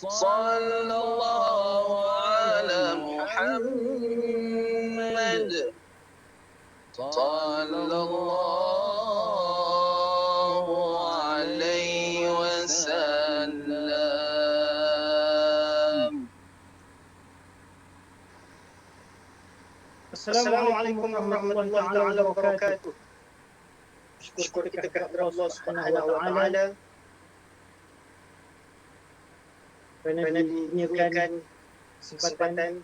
صلى الله على محمد صلى الله عليه وسلم. Assalamualaikum warahmatullahi taala wabarakatuh. Syukur kita kepada Allah Subhanahu wa taala kerana dikurniakan kesempatan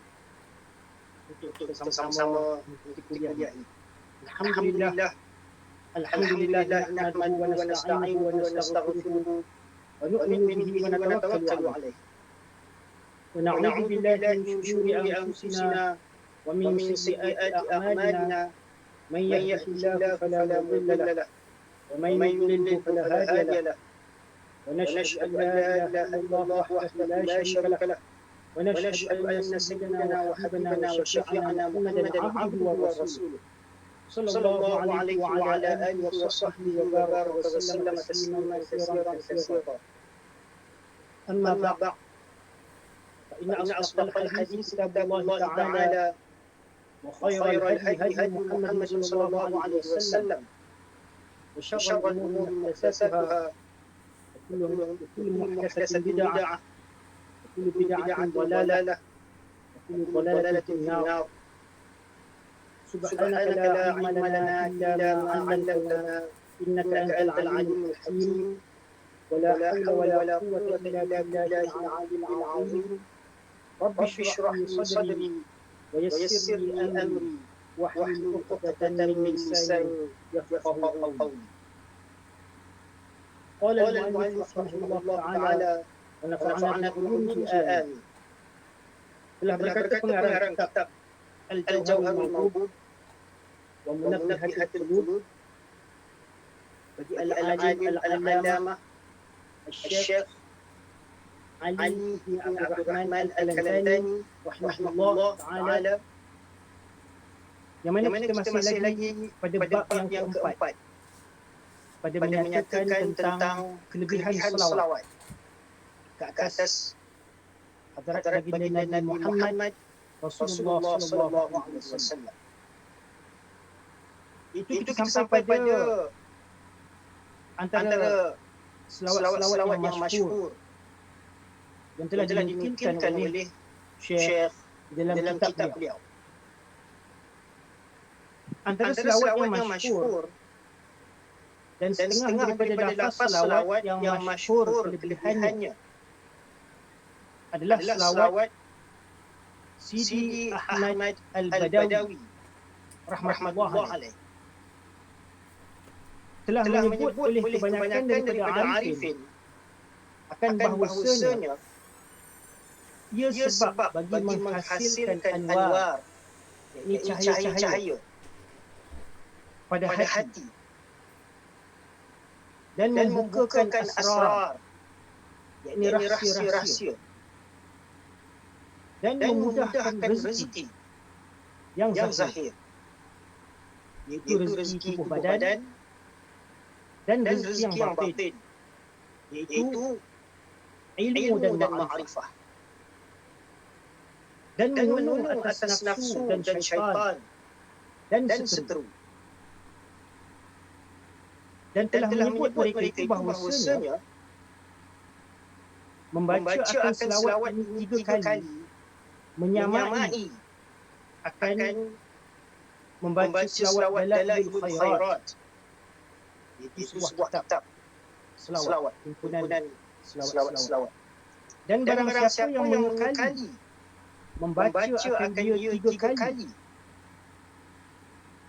untuk bersama-sama mengikuti kuliah ini. Alhamdulillah nahmaduhu wa nasta'inuhu wa nastaghfiruhu wa nu'minu bihi wa natawakkalu alayh. Wa na'udzu billahi min shururi anfusina wa min sayyiati a'malina man yahdihillahu fala mudilla lahu wa man yudlil fala hadiya lahu. ونشهد أن لا إله إلا الله وحده لا شريك له ونشهد أن سيدنا وحبيبنا وشفيعنا محمدا عبده ورسوله صلى الله عليه وعلى آله وصحبه وبارك وسلم تسليما كثيرا كثيرا. أما بعد فإن أصدق الحديث كتاب الله تعالى وخير الهدي هدي محمد صلى الله عليه وسلم وشر الأمور محدثاتها وكل محدثة بدعة وكل بدعة ضلالة وكل ضلالة في النار. سبحانك لا علم لنا إلا ما علمتنا إنك أنت العليم الحكيم ولا حول ولا قوة إلا بالله العلي العظيم. رب اشرح لي صدري ويسر لي أمري واحلل عقدة من لساني يفقهوا قولي. قال المؤلف رحمه الله تعالى ونفعنا بعلومه آمين. telah berkata pengarang kitab Al-Jawharul Mawdud wa Munabbihatul Qulub bagi al-alim al-allamah Syekh Ali bin Abdul Rahman Al-Kalantani rahimahullah taala, yang mana kita masih lagi pada bab yang keempat pada menyatakan tentang kelebihan salawat ke atas hadirat baginda Nabi Muhammad Rasulullah sallallahu alaihi wasallam. Itu kita sampai pada antara selawat-selawat yang masyhur yang telah dinukilkan oleh Syekh dalam kitab beliau. Antara selawat yang masyhur dan setengah daripada lafaz selawat yang masyhur kelebihannya adalah selawat Sidi Ahmad Al-Badawi rahmatullah alaih telah menyebut oleh kebanyakan daripada arifin akan bahawasanya ia sebab bagi menghasilkan anwar, yakni cahaya-cahaya pada hati dan membukakan asrar, yakni rahsia-rahsia, dan memudahkan rezeki yang zahir, iaitu rezeki tubuh badan dan rezeki yang batin, iaitu ilmu dan ma'rifah, dan mengunung atas nafsu dan syaitan dan seterusnya. Dan telah menyebut mereka itu bahawasanya membaca akan selawat ini 3 kali menyamai akan membaca selawat Dalailul Khairat, iaitu sebuah kitab selawat, himpunan selawat. Dan barang siapa yang mengkali membaca akan dia 3 kali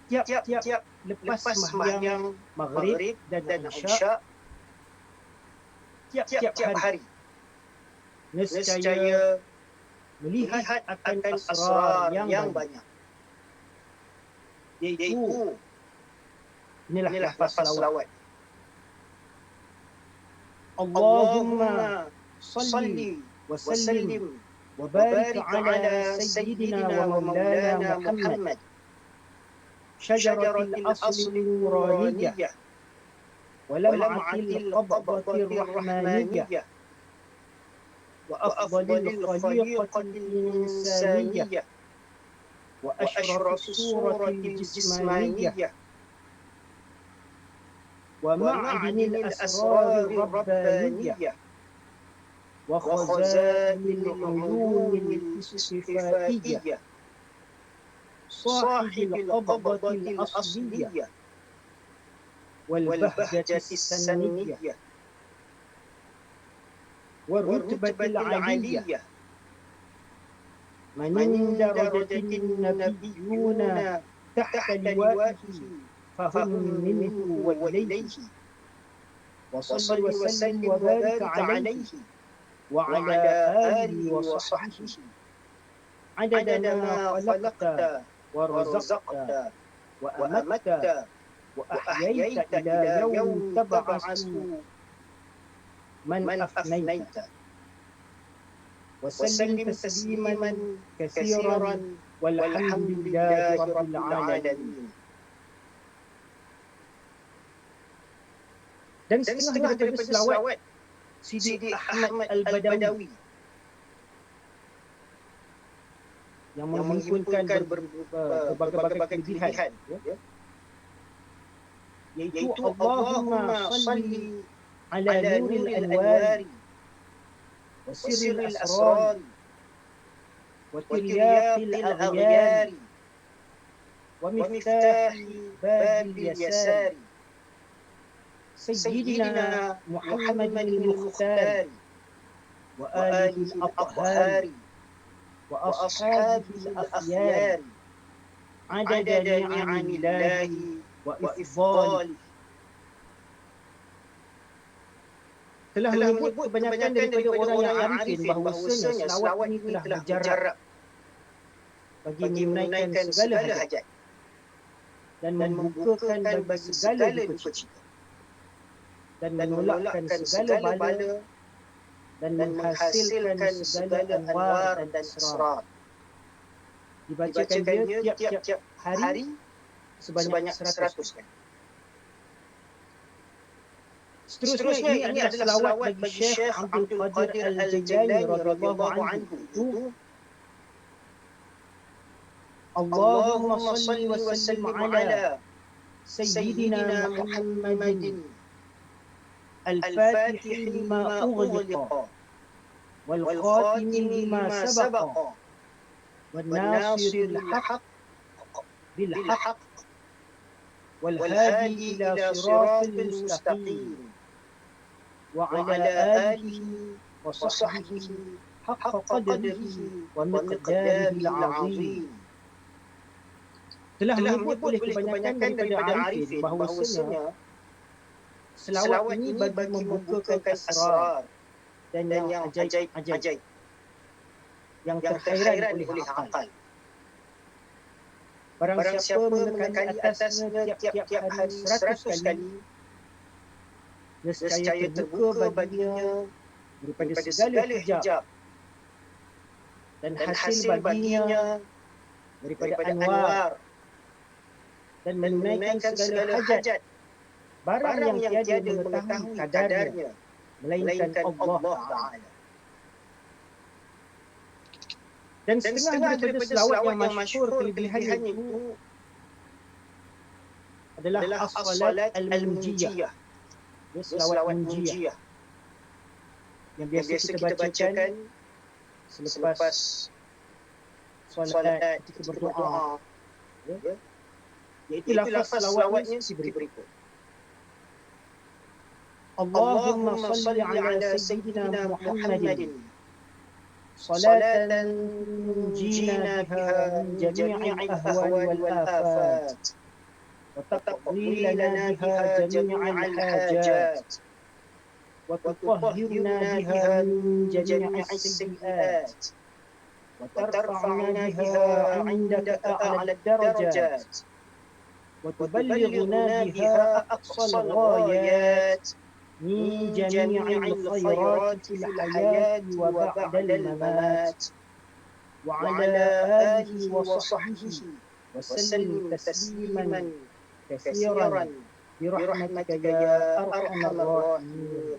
tiap-tiap lepas sembahyang maghrib dan isya, tiap-tiap hari, nescaya melihat akan asrar yang banyak, iaitu inilah lafaz selawat. Allahumma salli wa sallim wa barik ala sayyidina wa maulana Muhammad شجرة الأصل النورانية ولمعة القبضة الرحمانية وأفضل الخليقة الإنسانية وأشرف الصورة الجسمانية ومعدن الأسرار الربانية وخزائن العلوم الاستفائية صاحب القبضة الأصلية والبهجة السنية والرتبة العالية من اندرجت النبيون تحت لوائه فهم منه وإليه وصل وسلم وبارك عليه وعلى آله وصحبه عدد ما خلقت ورزقت وأمت وأحييت إلى يوم تبعث من أفنيت وسلم تسليما كثيرا والحمد لله رب العالمين. Dan setengah daripada selawat Sidi Ahmad Al-Badawi yang menghimpunkan berbagai-bagai kelebihan, iaitu Allahumma salli ala nuril anwari wa sirril asrari wa tiryaqil aghyari wa miftahi babil yasari سيدنا محمد المختار وآله الأطهار وأصحابه الأخيار عدد نعم الله وإفضاله. Telah menyebut kebanyakan daripada orang yang arifin bahawasanya selawat ini telah berjarak bagi menunaikan segala hajat dan membukakan bagi segala duka cita dan menolakkan segala bala dan menghasilkan segala anwar dan asrar. Dibacakan dia tiap-tiap hari sebanyak 100 kali. Seterusnya ini adalah selawat bagi Syekh Abdul Qadir Al-Jailani radhiyallahu anhu. Allahumma salli wa sallim ala Sayyidina Muhammadin الفاتح لما أغلق والخاتم لما سبق والناصر الحق بالحق والهادي إلى صراط المستقيم وعلى آله وصحبه حق قدره ومقداره العظيم. Telah menyebut oleh kebanyakan daripada arifin bahawasanya selawat ini bagi membukakan asrar dan yang ajaib-ajaib yang terkhairan oleh akal. Barang siapa menekani atasnya tiap-tiap hari 100 kali, nescaya terbuka baginya daripada segala hijab dan hasil baginya daripada anwar dan menunaikan segala hajat barang yang tiada mengetahui kadarnya melainkan Allah Ta'ala. Dan setengah daripada selawat yang masyhur kelebihannya itu adalah as-salat al-munjiyah. Selawat munjiyah yang biasa kita bacakan selepas solat ketika berdoa, iaitu lafaz selawatnya seperti berikut. Allahumma salli ala Sayyidina Muhammadin salatan tunjina biha min jami'il ahwal wal afat wa taqdi lana biha jami'al hajat wa tutahhirna biha min jami'is sayyi'at wa tarfa'na biha 'indaka a'la ad-darajat wa tuballighuna biha aqsal ghayat من جميع الخيرات في الحياة وبعد الممات وعلى آله وصحبه وسلم تسليما كثيرا برحمتك يا أرحم الراحمين.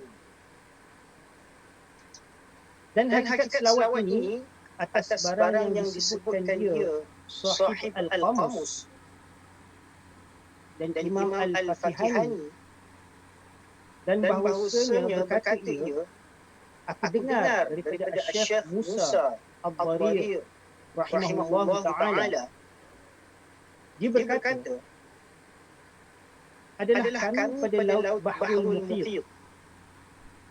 Dan hakikat selawat ini atas barang yang disebutkan dia Sahib Al-Qamus dan Imam Al-Fatihani, dan bahawasanya berkata ia, aku dengar daripada Syekh Musa Al-Dharir rahimahullah ta'ala, dia berkata, adalah kami pada laut Bahrul Muhit,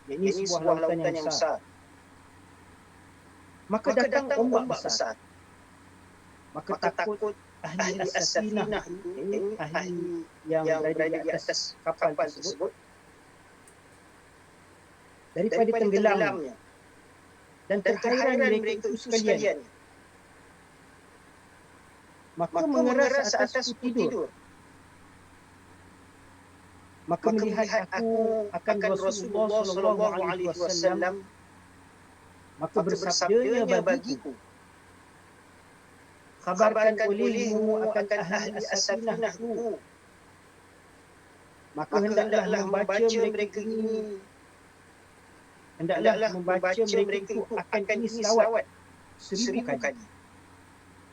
iaitu sebuah lautan yang besar. Maka datang ombak besar. Maka takut ahli as-safinah, ini ahli yang berada di atas kapal tersebut, daripada tenggelamnya. Dan terhairan mereka itu sekalian. Maka mengeras atas tidur. Maka melihat aku akan Rasulullah sallallahu alaihi wasallam, maka bersabdanya bagiku, khabarkan olehmu akan ahli as-safinahku, maka hendaklah membaca mereka ini, hendaklah membaca mereka itu akan ini selawat 1000 kali.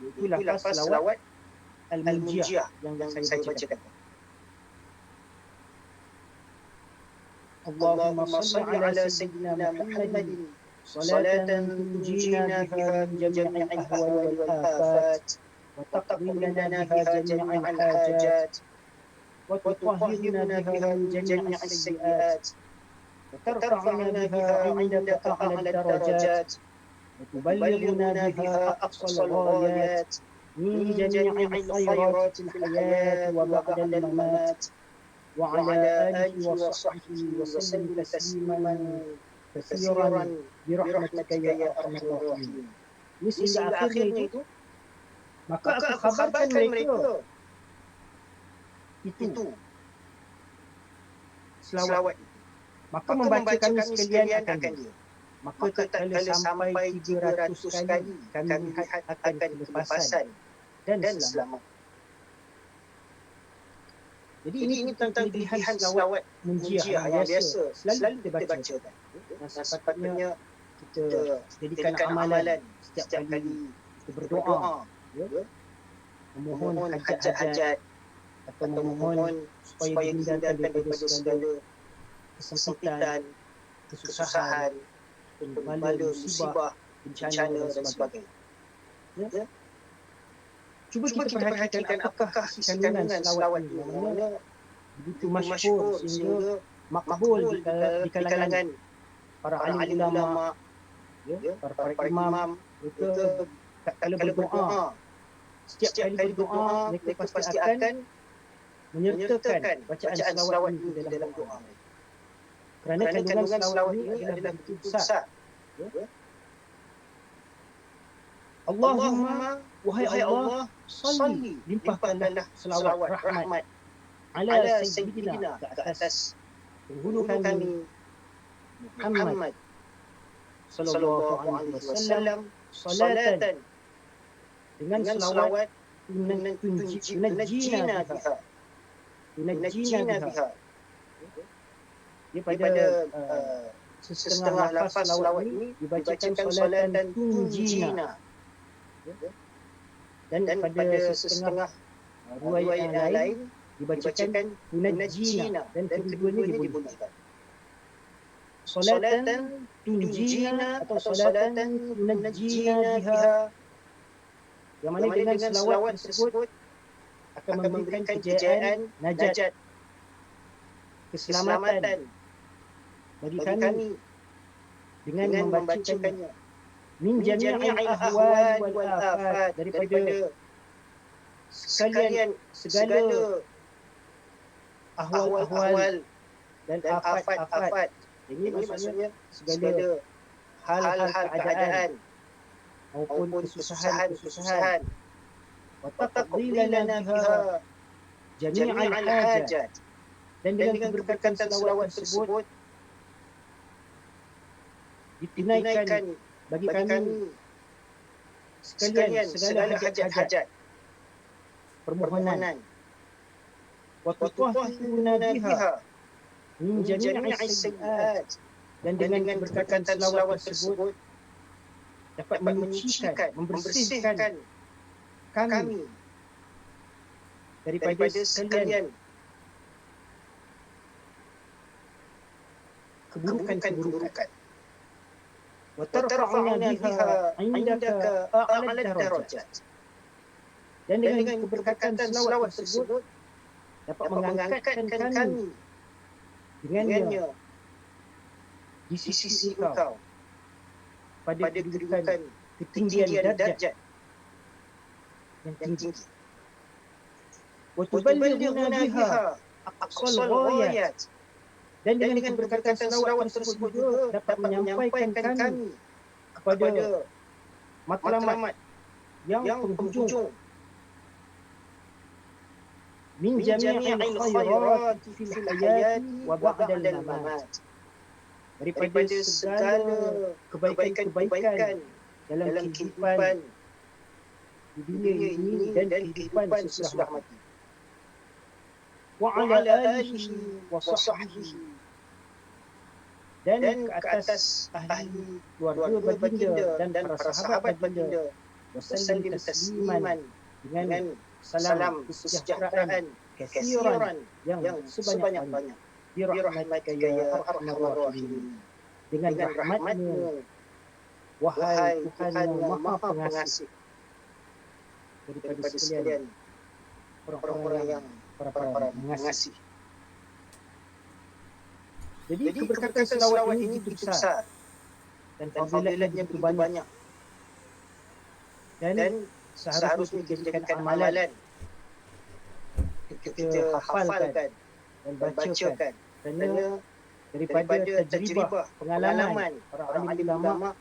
Itu lafaz selawat Al-Munjiah yang saya bacakan. Allahumma salli ala sayyidina Muhammadin salatan tunjina biha min jami'il ahwal wal afat wa taqdi lana biha jami'al hajat wa tutahhirna biha min jami'is sayyi'at wa tarfa'na biha 'indaka a'la ad-darajat وتبلغنا بها أقصى الغايات من جميع الخيرات في الحياة وبعد الممات وعلى آله وصحبه وسلم تسليما كثيرا برحمتك يا أرحم الراحمين. Ini sehingga akhirnya itu, maka aku khabarkan mereka itu selawat. Maka membaca kami sekalian akan dia. Maka tatkala sampai 300 kali kami lihat akan kelepasan dan selamat. Jadi ini tentang kelebihan selawat Munjiah yang biasa selalu kita bacakan. Sepatutnya kita jadikan amalan setiap kali kita berdoa, memohon hajat-hajat atau memohon supaya dihindarkan daripada segala kesempitan, kesusahan, bala, musibah, bencana dan sebagainya. Ya? Cuba kita perhatikan apakah isi kandungan selawat ini. Namanya begitu masyhur sehingga makbul di kalangan para alim ulama, para imam. Mereka kalau berdoa, setiap kali berdoa mereka pasti akan menyertakan bacaan selawat ini dalam doa. Kerana kandungan selawat ini adalah begitu besar. Allahumma, wahai Allah, salli, limpahkanlah selawat rahmat ala sayyidina, ke atas penghulu kami Muhammad sallallahu alaihi wasallam, salatan, dengan selawat tunajjina biha. Dia pada setengah lafaz selawat ini dibacakan salatan tunjina, dan pada setengah riwayat yang lain dibacakan tunajjina, dan kedua-duanya dibunyikan salatan tunjina atau salatan tunajjina biha, yang mana dengan selawat tersebut akan memberikan kejayaan, najat, keselamatan bagi kami dengan membacakannya. Min jami'il ahwal wal afat, daripada segala ahwal dan afat. Ini maksudnya segala hal-hal keadaan maupun kesusahan. Wa taqdi lana biha jami'al hajat, dan dengan berkatan selawat tersebut ditunaikan bagi kami sekalian segala hajat-hajat, permohonan. Wa tutahhiruna biha min jami'is sayyi'at, dan dengan berkatan selawat tersebut dapat menyucikan, membersihkan kami daripada sekalian keburukan-keburukan. Wa tarfa'una biha 'indaka a'la darajat. Dan dengan keberkatan selawat tersebut dapat mengangkatkan kami dengannya di sisi engkau pada kedudukan ketinggian darjat yang tinggi. Wa tuballighuna biha aqsal ghayat. Dan dengan keberkatan selawat tersebut juga dapat menyampaikan kami kepada matlamat yang penghujung min jami'il khairat fil hayati wa ba'dal mamat. Daripada segala kebaikan-kebaikan dalam kehidupan di dunia ini dan kehidupan sesudah mati. Wa ala alihi wa sahbihi. Dan ke atas ahli keluarga baginda dan para sahabat baginda. Wasallim tasliman, dengan salam kesejahteraan katsiran yang sebanyak-banyak. Birahmatika ya arhamar rahimin. Dengan rahmat-Mu wahai Tuhan yang Maha Pengasih daripada sekalian orang-orang yang para mengasihi. Jadi keberkatan selawat ini begitu besar dan fadilatnya begitu banyak. Dan seharusnya dijadikan amalan kita hafalkan dan bacakan. Kerana daripada tajribah pengalaman para alim ulama,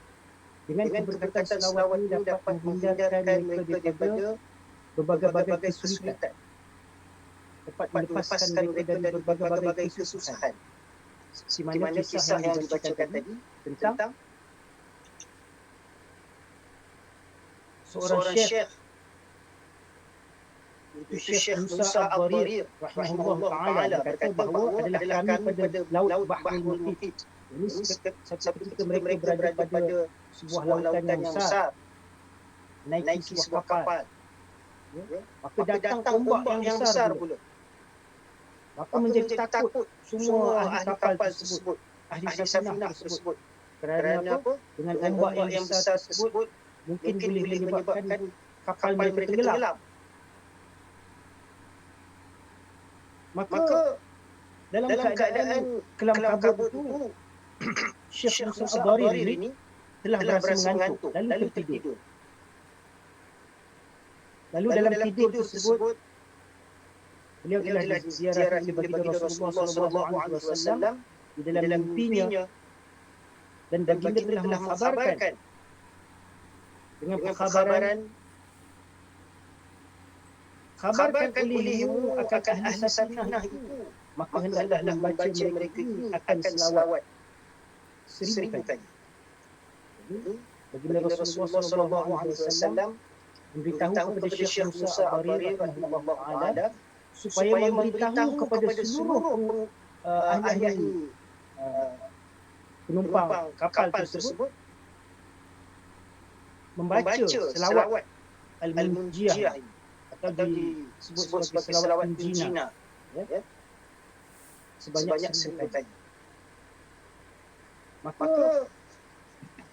dengan keberkatan selawat ini dapat menghindarkan mereka daripada berbagai-bagai kesulitan, dapat melepaskan mereka dari berbagai-bagai kesusahan. Si mana kisah yang dibacakan tadi tentang seorang syekh, itu Syekh Musa Ad-Dharir rahimahullah ta'ala, berkata bahawa adalah kami pada laut Bahrul Muhit. Ini satu ketika mereka berada pada sebuah lautan yang besar, naiki sebuah kapal. Maka datang ombak yang besar pula. Maka menjadi takut semua ahli kapal tersebut, ahli safinah tersebut. Kerana apa? Dengan ombak yang besar tersebut mungkin boleh menyebabkan kapal mereka tenggelam. Maka dalam keadaan kelam kabut itu, Syekh Musa Ad-Dharir ini telah berasa mengantuk lalu tertidur. Lalu dalam tidur tersebut beliau telah diziarah oleh baginda Rasulullah SAW di dalam mimpinya, dan baginda telah mengkhabarkan dengan perkhabaran, kabarkan olehmu akan ahli safinah itu, maka hendaklah membaca mereka ini akan selawat 1000 kali. Baginda Rasulullah SAW memberitahu kepada Syekh Musa Ad-Dharir rahimahullah ta'ala supaya memberitahu kepada seluruh ahli penumpang kapal tersebut membaca selawat Al-Munjiyah atau disebut sebagai selawat Munjina, sebanyak 1000 kali. Maka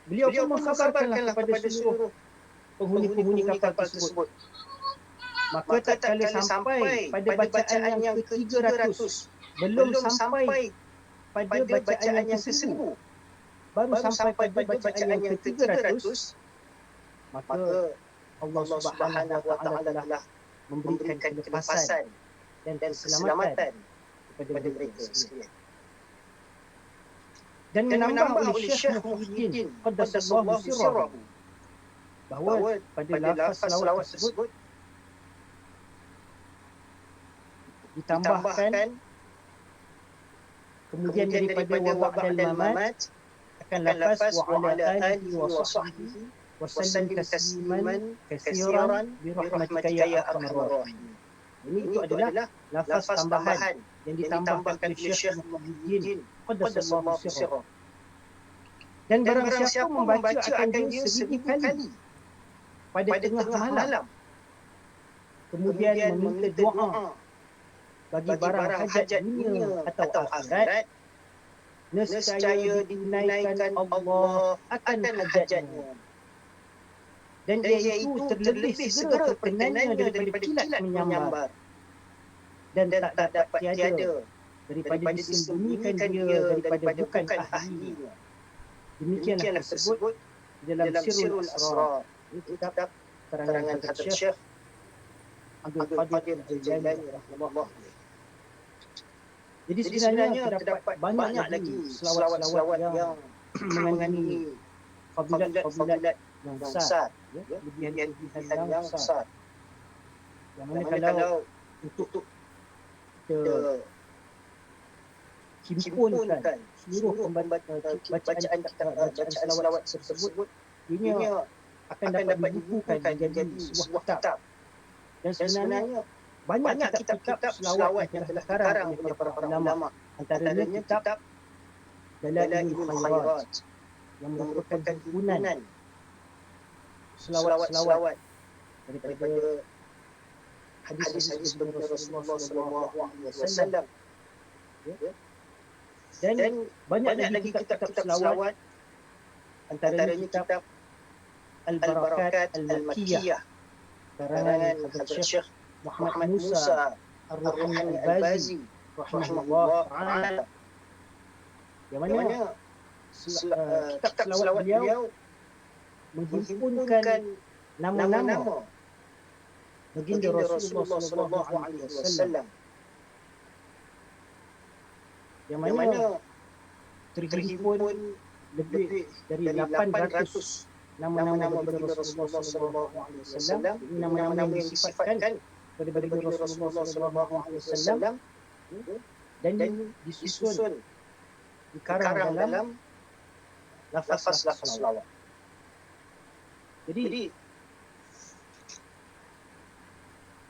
beliau pun mengkhabarkanlah kepada seluruh penghuni kapal tersebut. Maka tak kala sampai pada bacaan yang ke-300, belum sampai pada bacaan yang ke-1000, baru sampai pada bacaan yang ke-300, maka Allah Subhanahu wa ta'ala telah memberikan kelepasan dan keselamatan kepada mereka sekalian. Dan menambah oleh Syekh Muhyiddin qaddasallahu sirrahu bahawa pada lafaz selawat tersebut ditambahkan kemudian daripada wa ba'dal mamat akan lafaz wa ala alihi wa sahbihi wa sallim tasliman katsiran bi rahmatika ya arhamar rahimin. Ini itu adalah lafaz tambahan yang ditambahkan oleh Syekh Muhyiddin qaddasallahu sirrahu. Dan barang siapa membaca akan dia 1000 kali pada tengah malam, kemudian meminta doa bagi barang hajat dunia atau akhirat, nescaya ditunaikan Allah akan hajatnya. Dan iaitu terlebih segera perkenannya daripada kilat menyambar, dan tak dapat tiada daripada disembunyikan dia daripada bukan ahlinya. Demikianlah tersebut dalam Sirrul Asrar. Ini kitab karangan Hadrat Syekh Abdul Qadir Al-Jailani rahimahullah. Jadi sebenarnya terdapat banyak lagi selawat-selawat yang mengandungi fadilat-fadilat yang besar, lebihan-lebihan yang besar. Yang mana kalau untuk kita himpunkan seluruh bacaan selawat tersebut, ianya akan dapat dibukukan menjadi sebuah kitab. Dan sebenarnya banyak kitab-kitab selawat yang telah dikarang oleh para ulama. Antaranya kitab Dalailul Khairat yang merupakan himpunan selawat-selawat daripada hadis-hadis baginda Rasulullah SAW. Dan banyak lagi kitab-kitab selawat, antaranya kitab Al-Barakat Al-Makkiyah karangan Hadrat Syekh Muhammad Musa Ar-Ruhani Al-Bazi rahimahullah ta'ala, yang mana kitab selawat beliau menghimpunkan nama-nama baginda Rasulullah SAW, yang mana terhimpun lebih dari 800 nama-nama baginda Rasulullah SAW. Ini nama-nama yang disifatkan kepada baginda Rasulullah SAW dan disusun dikarang dalam lafaz-lafaz selawat. Jadi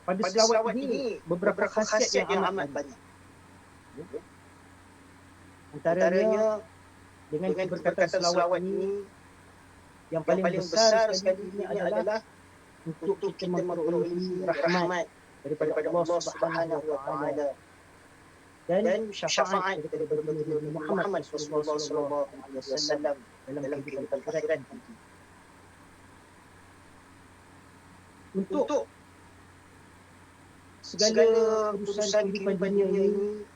pada selawat ini beberapa khasiat yang amat banyak. Antaranya dengan keberkatan selawat ini, yang paling besar sekali ini adalah untuk kita memperoleh rahmat daripada Allah Subhanahu wa taala dan syafaat daripada baginda Muhammad sallallahu alaihi wasallam dalam kehidupan akhirat nanti. Untuk segala urusan kehidupan dunia ini,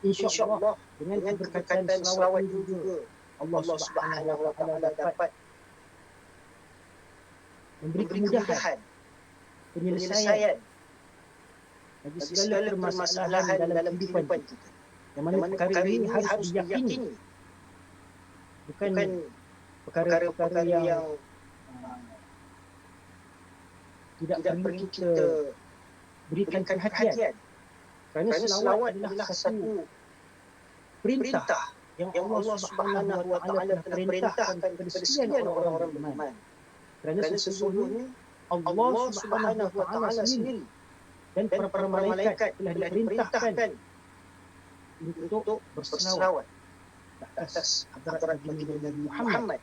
insya-Allah dengan keberkatan selawat juga Allah Subhanahu wa taala dapat memberi kemudahan penyelesaian bagi segala permasalahan dalam kehidupan kita. Yang mana perkara ini harus diyakini, bukan perkara-perkara yang tidak perlu kita berikan perhatian. Kerana selawat adalah satu perintah yang Allah Subhanahu wa taala telah perintahkan kepada sekian orang-orang beriman. Kerana sesungguhnya Allah Subhanahu wa taala sendiri dan para malaikat telah diperintahkan untuk berselawat atas hadrat baginda Nabi Muhammad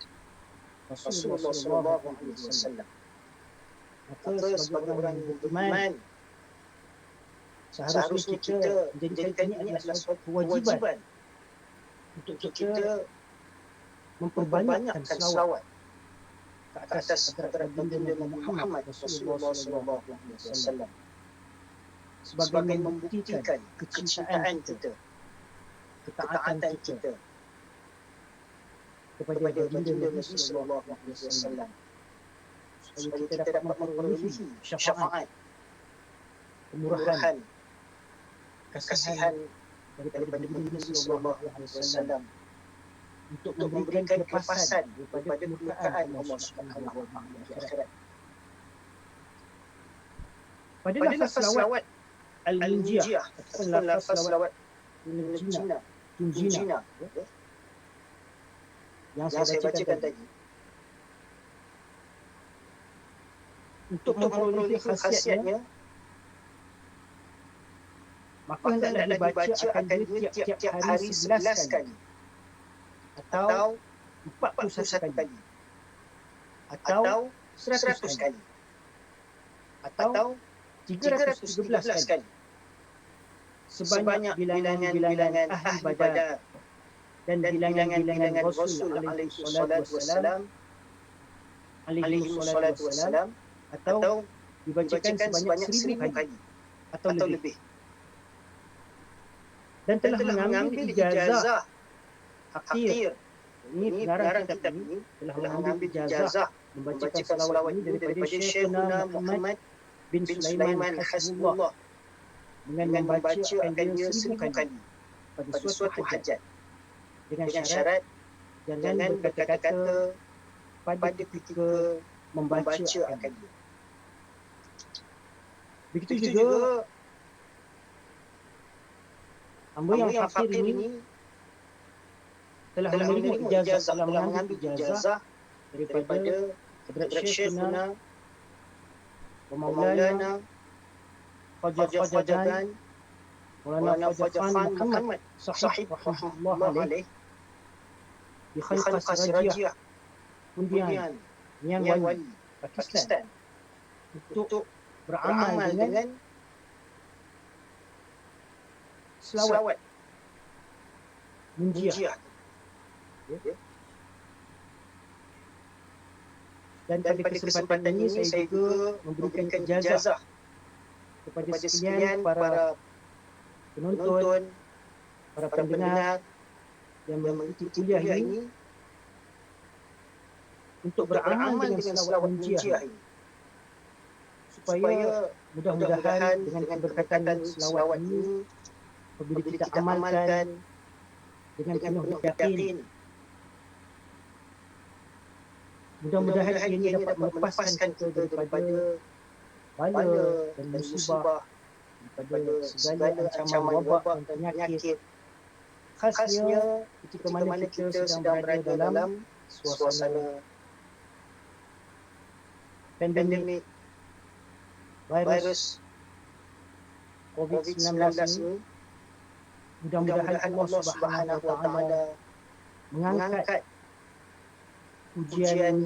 Rasulullah sallallahu alaihi wasallam. Maka sebagai orang yang beriman, seharusnya kita menjadikan ini adalah suatu kewajiban untuk kita memperbanyakkan selawat ke atas hadrat baginda Muhammad Rasulullah sallallahu alaihi wasallam, sebagai membuktikan kecintaan kita, ketaatan kita kepada baginda Nabi sallallahu alaihi wasallam, supaya kita dapat memperoleh syafaat, kemurahan, kasihan daripada baginda Nabi sallallahu alaihi wasallam, untuk memberikan kelepasan daripada kemurkaan Allah Subhanahu wa taala di akhirat. Pada lafaz selawat Al-Munjiyah ataupun lafaz selawat Tunjina yang saya bacakan tadi, untuk memperoleh khasiatnya, maka hendaklah dibaca akan dia tiap-tiap hari 11 kali atau 41 kali atau 100 kali atau 313 kali sebanyak bilangan-bilangan ahli badar dan bilangan-bilangan Rasul alaihi salatu wassalam atau dibacakan sebanyak 1000 kali atau lebih dan telah mengambil ijazah Haqir. Ini pengarang kitab ini telah mengambil ijazah membacakan selawat ini daripada Syekhuna Muhammad bin Sulaiman Hasbullah dengan membaca akan dia 1000 kali pada suatu hajat dengan syarat jangan berkata-kata pada ketika membaca akan dia. Begitu juga hamba yang fakir ini telah menerima ijazah, telah mengambil ijazah daripada Syekhuna wa Maulana Khajagan Maulana Khajagan Muhammad Sahib rahimahullah alaih di Khalqah Sirajiyah Undian Mian Wali Pakistan untuk beramal dengan selawat munjiah. Dan pada kesempatan ini saya juga memberikan ijazah kepada sekalian para penonton, para pendengar yang mengikuti kuliah ini untuk beramal dengan selawat munjiah ini, supaya mudah-mudahan dengan keberkatan selawat ini apabila kita amalkan dengan penuh yakin, mudah-mudahan ianya dapat melepaskan kita daripada bala dan musibah, daripada segala ancaman wabak dan penyakit, khasnya ketika mana kita sedang berada dalam suasana pandemik virus COVID-19 ini. Mudah-mudahan Allah Subhanahu wa taala mengangkat ujian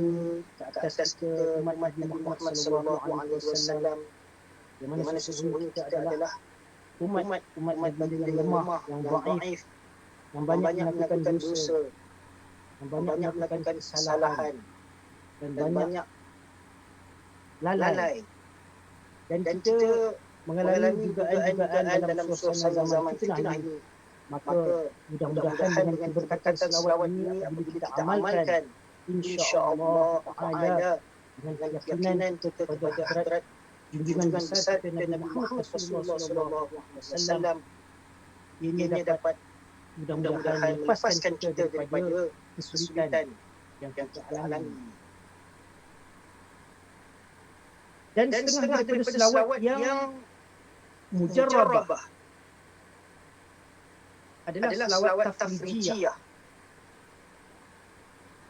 ke atas kita umat Nabi Muhammad sallallahu alaihi wasallam, yang mana sesungguhnya kita adalah umat Nabi yang lemah, yang dhaif, yang banyak melakukan dosa, yang banyak melakukan kesalahan dan banyak lalai. Dan kita mengalami dugaan-dugaan dalam suasana zaman fitnah ini. Maka mudah-mudahan dengan keberkatan selawat ini apabila kita amalkan, insya-Allah taala dengan keyakinan kita kepada hadrat junjungan besar kita Nabi Muhammad sallallahu alaihi wasallam, ini dapat mudah-mudahan melepaskan kita daripada kesulitan yang kita alami. Dan setengah daripada selawat yang mujarrabah adalah selawat tafrijiyah.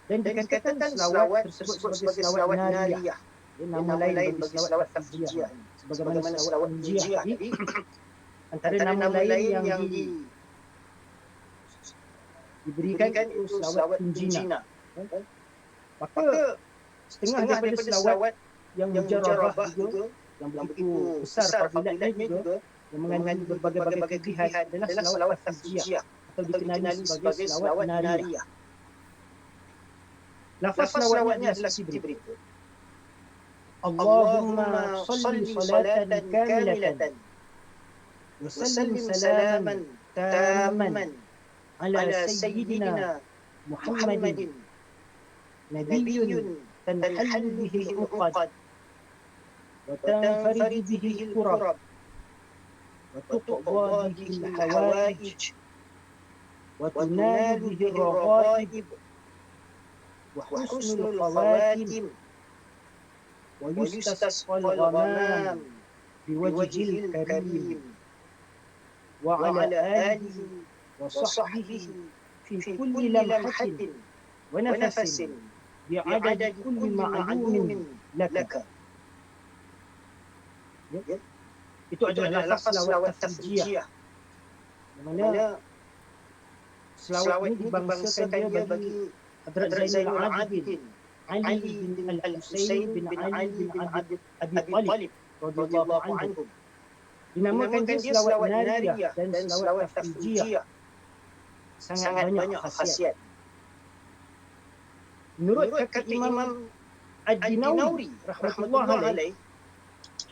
Dan dikatakan selawat tersebut sebagai selawat nariyah. Nama lain bagi selawat tafrijiyah. Sebagaimana selawat munjiah tadi, antara nama lain yang diberikan itu selawat tunjina. Maka setengah daripada selawat yang mujarrabah juga, yang begitu besar fadilatnya juga, yang mengandungi berbagai-bagai kelebihan adalah selawat tafrijiyah atau dikenali sebagai selawat nariyah. Lafaz selawatnya adalah seperti berikut: Allahumma salli salatan kamilatan wa sallim salaman tamman ala sayyidina Muhammadin nabiyyun tanhallu bihi al-uqad wa tanfarij bihi al-kurab وتقضى به الحوائج وتنال به الرغائب وحسن الخواتم ويستسقى الغمام بوجه الكريم وعلى آله وصحبه في كل لمحة ونفس بعدد كل معلوم لك. Itu adalah lafaz selawat tafrijiyah. Di mana selawat ini dibangsakan dia bagi Hadrat Zainul Abidin Ali bin Al-Husain bin Ali bin Abi Talib radhiyallahu anhu. Dinamakan dia selawat nariyah dan selawat tafrijiyah. Sangat banyak khasiat. Menurut kata Imam Ad-Dinauri rahmatullahi alaih,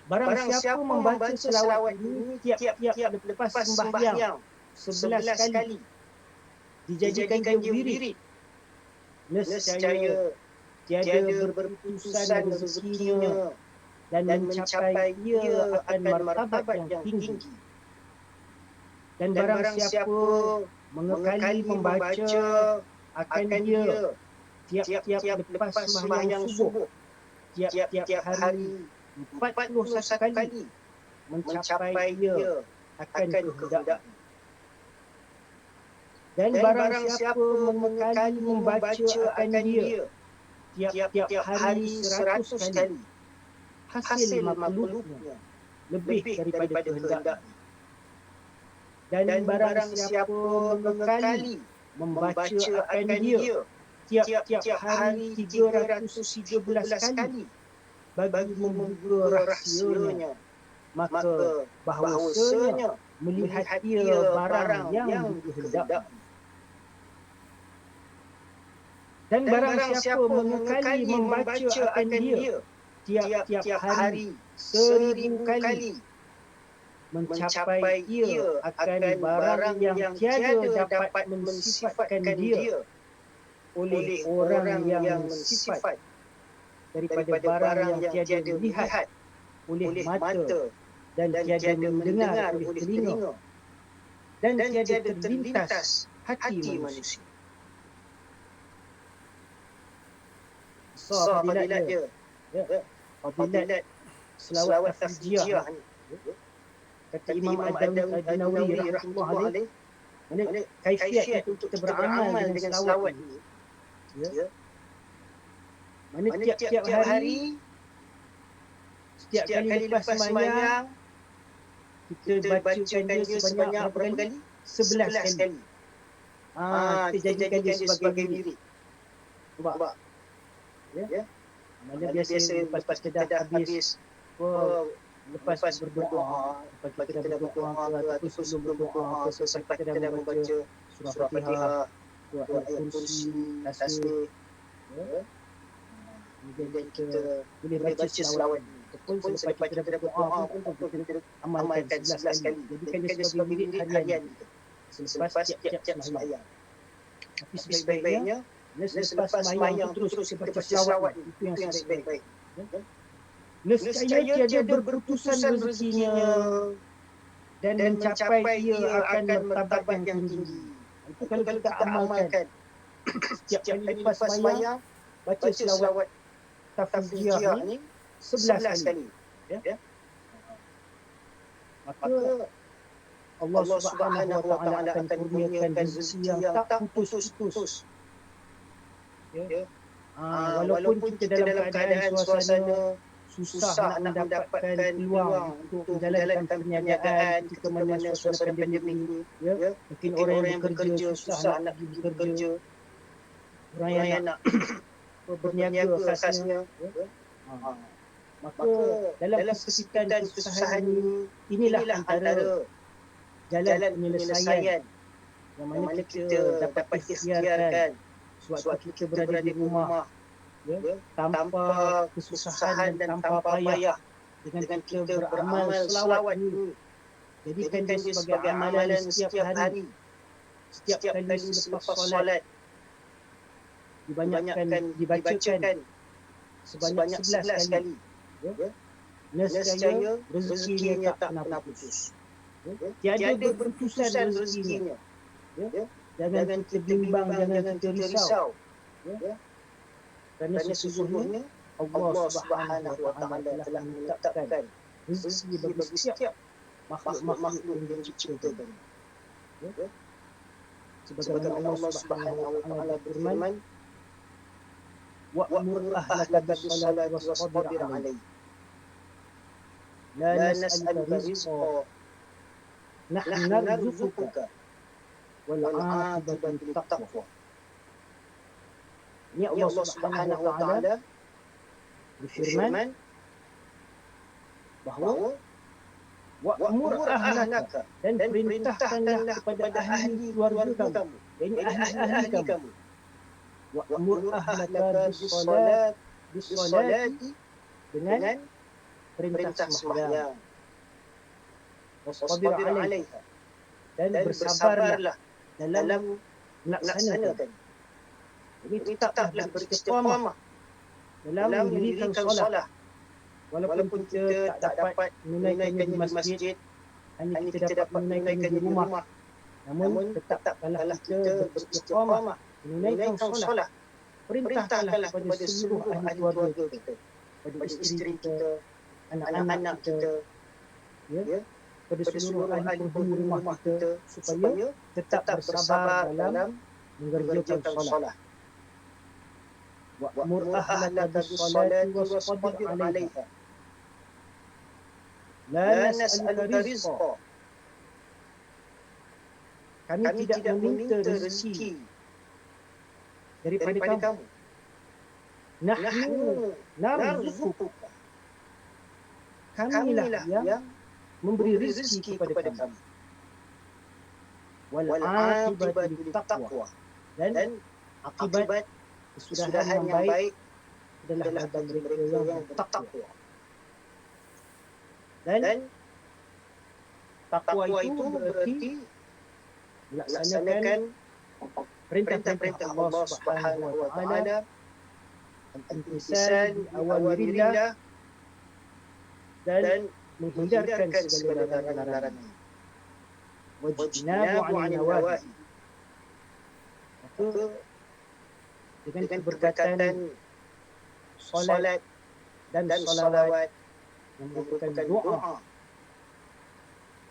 barang siapa membaca selawat ini tiap-tiap lepas sembahyang 11 kali, dijadikan dia wirid, nescaya tiada berputusan rezekinya dan mencapai ia akan martabat yang tinggi. Dan barang siapa mengekali membaca akan dia tiap-tiap lepas sembahyang subuh, tiap-tiap hari 41 kali mencapai ia akan kehendak. Dan barang siapa mengekali membaca akan dia tiap-tiap hari 100 kali, hasil makhluknya lebih daripada kehendak. Dan barang siapa mengekali membaca akan dia tiap-tiap hari 313 kali bagi membuka rahsianya, maka bahawasanya melihat ia barang yang dikehendaki. Dan barang siapa mengekali membaca akan dia tiap-tiap hari 1000 kali, mencapai ia akan barang yang tiada dapat mensifatkan dia oleh orang yang mensifat daripada barang yang tiada dilihat oleh mata dan tiada mendengar oleh telinga dan tiada terlintas hati manusia. Besar fadilat dia. Fadilat selawat tafrijiyah ni. Kata Imam Ad-Dinauri rahimahullah alaih, mana kaifiat untuk kita beramal dengan selawat ni. Mana tiap-tiap hari, setiap kali lepas sembahyang, kita bacakan dia sebanyak berapa kali? 11 kali. Kita jadikan dia sebagai wirid. Nampak? Ya? Mana biasa lepas kita dah habis lepas berdoa, lepas kita dah berdoa ataupun sebelum berdoa, selepas kita dah membaca surah Fatihah, ayat kursi, tasbih, kemudian kita boleh baca selawat ataupun selepas kita dah berdoa pun kita amalkan 11 kali. Jadikan dia sebagai wirid harian selepas tiap-tiap sembahyang. Tapi sebaik-baiknya selepas sembahyang terus kita baca selawat, itu yang sebaik-baik. Nescaya tiada berputusan rezekinya dan mencapai ia akan martabat yang tinggi. Itu kalau kita amalkan setiap kali lepas sembahyang, baca selawat tafrijiyah ni 11 kali. Maka Allah Subhanahu wa taala akan kurniakan rezeki yang tak putus-putus. Walaupun kita dalam keadaan suasana susah nak mendapatkan peluang untuk menjalankan perniagaan ketika mana suasana pandemik ni, mungkin orang yang bekerja susah nak pergi bekerja, orang yang nak berniaga khasnya, maka dalam kesulitan kesusahan inilah antara jalan penyelesaian yang mana kita dapat ikhtiarkan sewaktu kita berada di rumah, tanpa kesusahan dan tanpa payah, dengan kita beramal selawat ini. Jadikan dia sebagai amalan setiap hari, setiap kali selepas solat dibacakan sebanyak 11 kali. Nescaya rezekinya tak pernah putus. Tiada berputusan rezekinya. Jangan kita bimbang, jangan kita risau. Kerana sesungguhnya Allah Subhanahu wa taala telah menetapkan rezeki bagi setiap makhluk yang diciptakan. Sebagaimana Allah Subhanahu wa taala berfirman, wa'mur ahlaka bis-salati wastabir 'alaiha. La nas'aluka rizqan, nahnu narzuquka wal 'aqibatu lit-taqwa. Ini Allah Subhanahu wa taala berfirman bahawa wa'mur ahlaka, dan perintahkanlah kepada ahli keluarga kamu, yakni ahli kamu. Wa'mur ahlaka bis-salati, dengan perintah sembahyang. Wastabir 'alaiha, dan bersabarlah dalam melaksanakan. Ini tetaplah beristiqamah dalam mendirikan solat. Walaupun kita tak dapat menunaikannya di masjid, hanya kita dapat menunaikannya di rumah, namun tetaplah kita beristiqamah menunaikan solat. Perintahkanlah kepada seluruh ahli keluarga kita, kepada isteri kita, anak-anak kita, ya, kepada seluruh ahli penghuni rumah kita, supaya tetap bersabar dalam mengerjakan solat. Wa'mur ahlaka bis-salati wastabir 'alaiha. La nas'aluka rizqa. Kami tidak meminta rezeki daripada kamu. Nahnu narzuquka. Kamilah yang memberi rezeki kepada kamu. Wal 'aqibatu littaqwa. Dan akibat kesudahan yang baik adalah bagi mereka yang bertakwa. Dan takwa itu berarti melaksanakan perintah-perintah Allah Subhanahu wa taala, imtisal awamirillah, dan menghindarkan segala larangan. Wajtinabu 'anil nawahi. Maka dengan keberkatan solat dan salawat yang merupakan doa,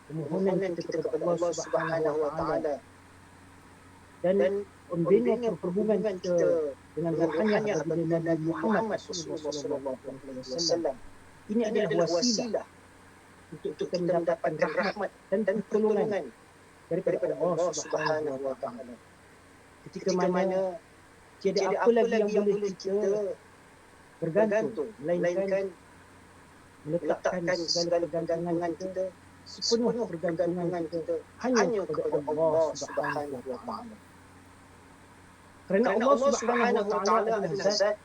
permohonan kita kepada Allah Subhanahu wa taala, dan pembina perhubungan kita dengan ruhaniah baginda Nabi Muhammad sallallahu alaihi wasallam. Ini adalah wasilah untuk kita mendapatkan rahmat dan pertolongan daripada Allah Subhanahu wa taala. Ketika mana tiada apa lagi yang boleh kita bergantung melainkan meletakkan segala pergantungan kita, sepenuh pergantungan kita hanya kepada Allah Subhanahu wa taala. Kerana Allah Subhanahu wa taala adalah zat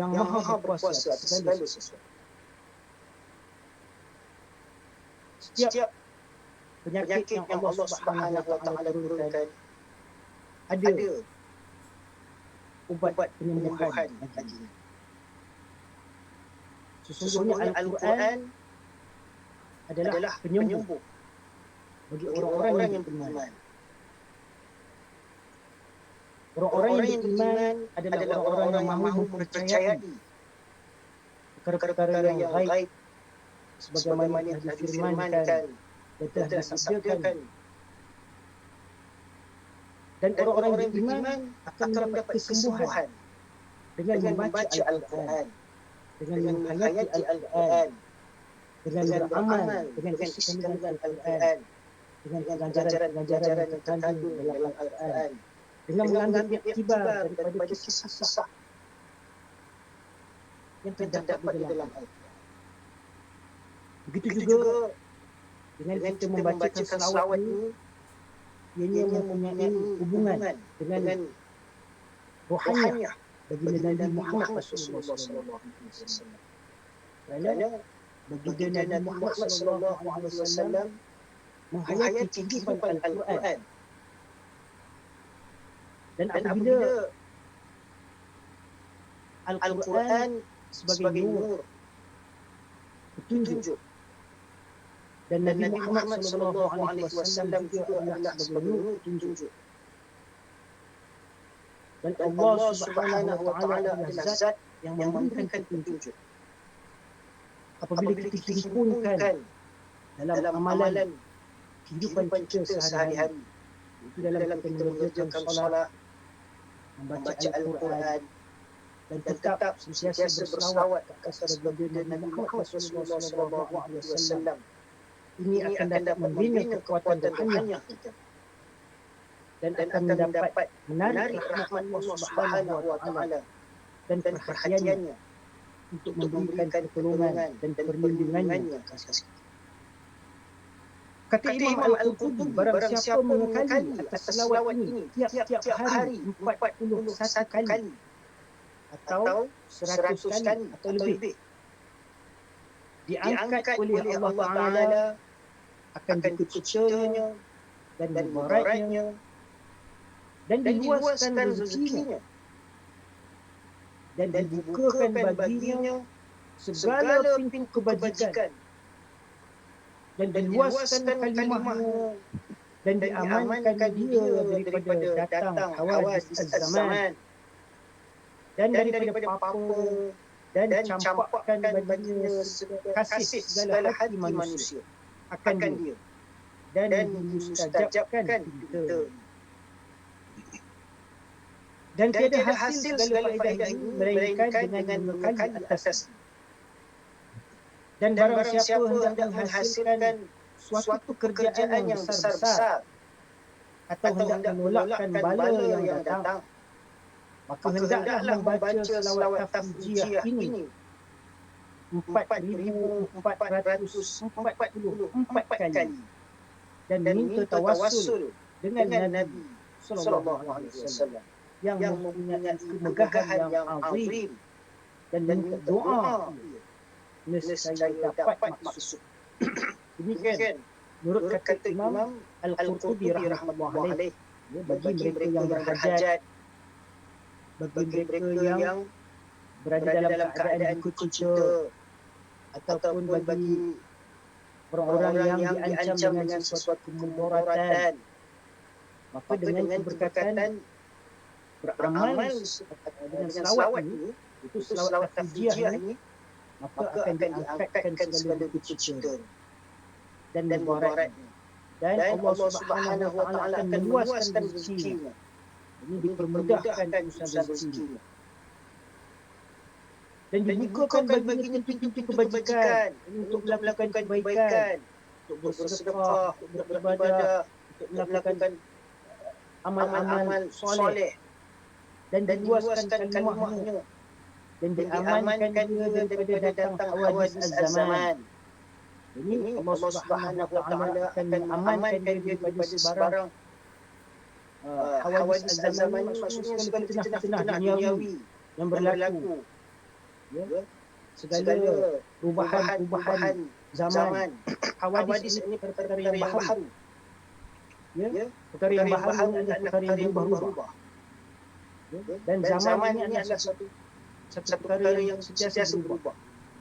yang maha berkuasa atas segala sesuatu. Setiap penyakit yang Allah Subhanahu wa taala turunkan ada ubat penyembuhan baginya. Sesungguhnya Al-Quran adalah penyembuh bagi orang-orang yang beriman. Orang-orang yang beriman adalah orang-orang yang mahu mempercayai perkara-perkara yang gaib, sebagaimana yang difirmankan dan telah disabdakan. Dan orang-orang yang beriman akan mendapat kesembuhan dengan membaca Al-Quran, dengan menghayati Al-Quran, dengan beramal dengan isi kandungan Al-Quran, dengan pengajaran-pengajaran yang terkandung dalam Al-Quran, dengan mengambil iktibar daripada kisah-kisah yang terdapat di dalam Al-Quran. Begitu juga dengan kita membacakan selawat ini, ianya mempunyai hubungan dengan ruhaniah baginda Nabi Muhammad sallallahu alaihi wasallam. Kerana baginda Nabi Muhammad sallallahu alaihi wasallam menghayati kehidupan Al-Quran. Dan apabila Al-Quran sebagai nur, petunjuk, dan Nabi Muhammad sallallahu alaihi wasallam juga adalah sebagai nur, petunjuk. Dan Allah Subhanahu wa taala adalah zat yang memberikan petunjuk. Apabila kita himpunkan dalam amalan kehidupan kita sehari-hari, itu dalam kita mengerjakan solat, membaca Al-Quran, dan tetap sentiasa berselawat ke atas baginda Nabi Muhammad sallallahu alaihi wasallam, ini akan dapat membina kekuatan rohaniah kita. dan akan mendapat menarik rahmat Allah Subhanahu wa taala dan perhatiannya untuk memberikan pertolongan dan perlindungannya atas kita. Kata Imam Al-Qurtubi, barang siapa mengakali atas selawat ini tiap-tiap hari 41 kali atau 100 kali atau lebih, diangkat oleh Allah Ta'ala, akan dikecutanya dan mubaraknya dan diluaskan rezekinya dan dibukakan baginya segala pintu kebajikan dan diluaskan kalimahnya dan diamankan dia daripada datang hawadis az-zaman dan daripada apa dan campakkan baginya kasih segala hati manusia akan dia dan dimustajabkan kita. Dan tiada hasil segala faedah ini melainkan dengan mengakali atas. Dan barang siapa hendak menghasilkan suatu pekerjaan yang besar-besar atau hendak menolakkan bala yang datang, maka hendaklah membaca selawat tafjiyah ini 4,444 kali dan minta tawassul dengan Nabi sallallahu alaihi wasallam yang mempunyai kemegahan yang azim dan minta doa nescaya dapat maksud. Demikian menurut kata Imam Al-Qurtubi rahimahullah alaih, bagi mereka yang berhajat, bagi mereka yang berada dalam keadaan duka cita, ataupun bagi orang-orang yang diancam dengan sesuatu kemudaratan, maka dengan keberkatan beramal dengan selawat ini, itu selawat tafjiyah ini, maka akan diangkatkan segala duka cita dan mudaratnya, dan Allah Subhanahu wa taala akan meluaskan rezekinya. Ini dipermudahkan urusan rezekinya dan dibukakan baginya pintu-pintu kebajikan untuk melakukan kebaikan, untuk bersedekah, untuk beribadah, untuk melakukan amal-amal soleh dan diluaskan kalimahnya dan diamankan dia daripada datang hawadis az-zaman. Ini Allah Subhanahu wa taala akan mengamankan dia daripada sebarang hawadis az-zaman, maksudnya segala fitnah duniawi yang berlaku, segala perubahan zaman. Hawadis ini perkara yang baharu, perkara yang baharu adalah perkara yang berubah-ubah, dan zaman ini adalah satu perkara yang sentiasa berubah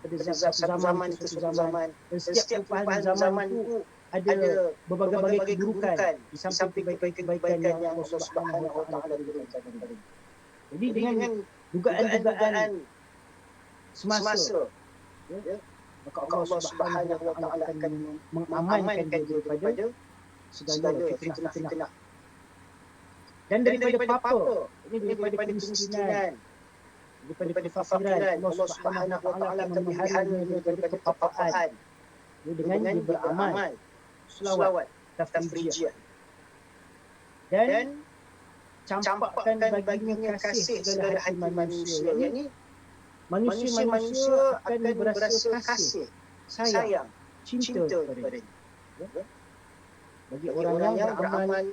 pada satu zaman ke satu zaman, dan setiap perubahan zaman itu ada berbagai-bagai keburukan di samping kebaikan yang Allah Subhanahu wa taala berikan kepada kita. Jadi dengan dugaan-dugaan semasa, maka Allah Subhanahu wa taala akan mengamankan dia daripada segala fitnah dan daripada apa? Ini daripada kemiskinan, daripada kefakiran. Allah Subhanahu wa taala akan melihatnya daripada kepapaan dengan dia beramal selawat tafrijiyah dan campakkan baginya kasih segala hati manusia. Yakni manusia akan berasa kasih, sayang, cinta kepadanya. Bagi orang yang beramal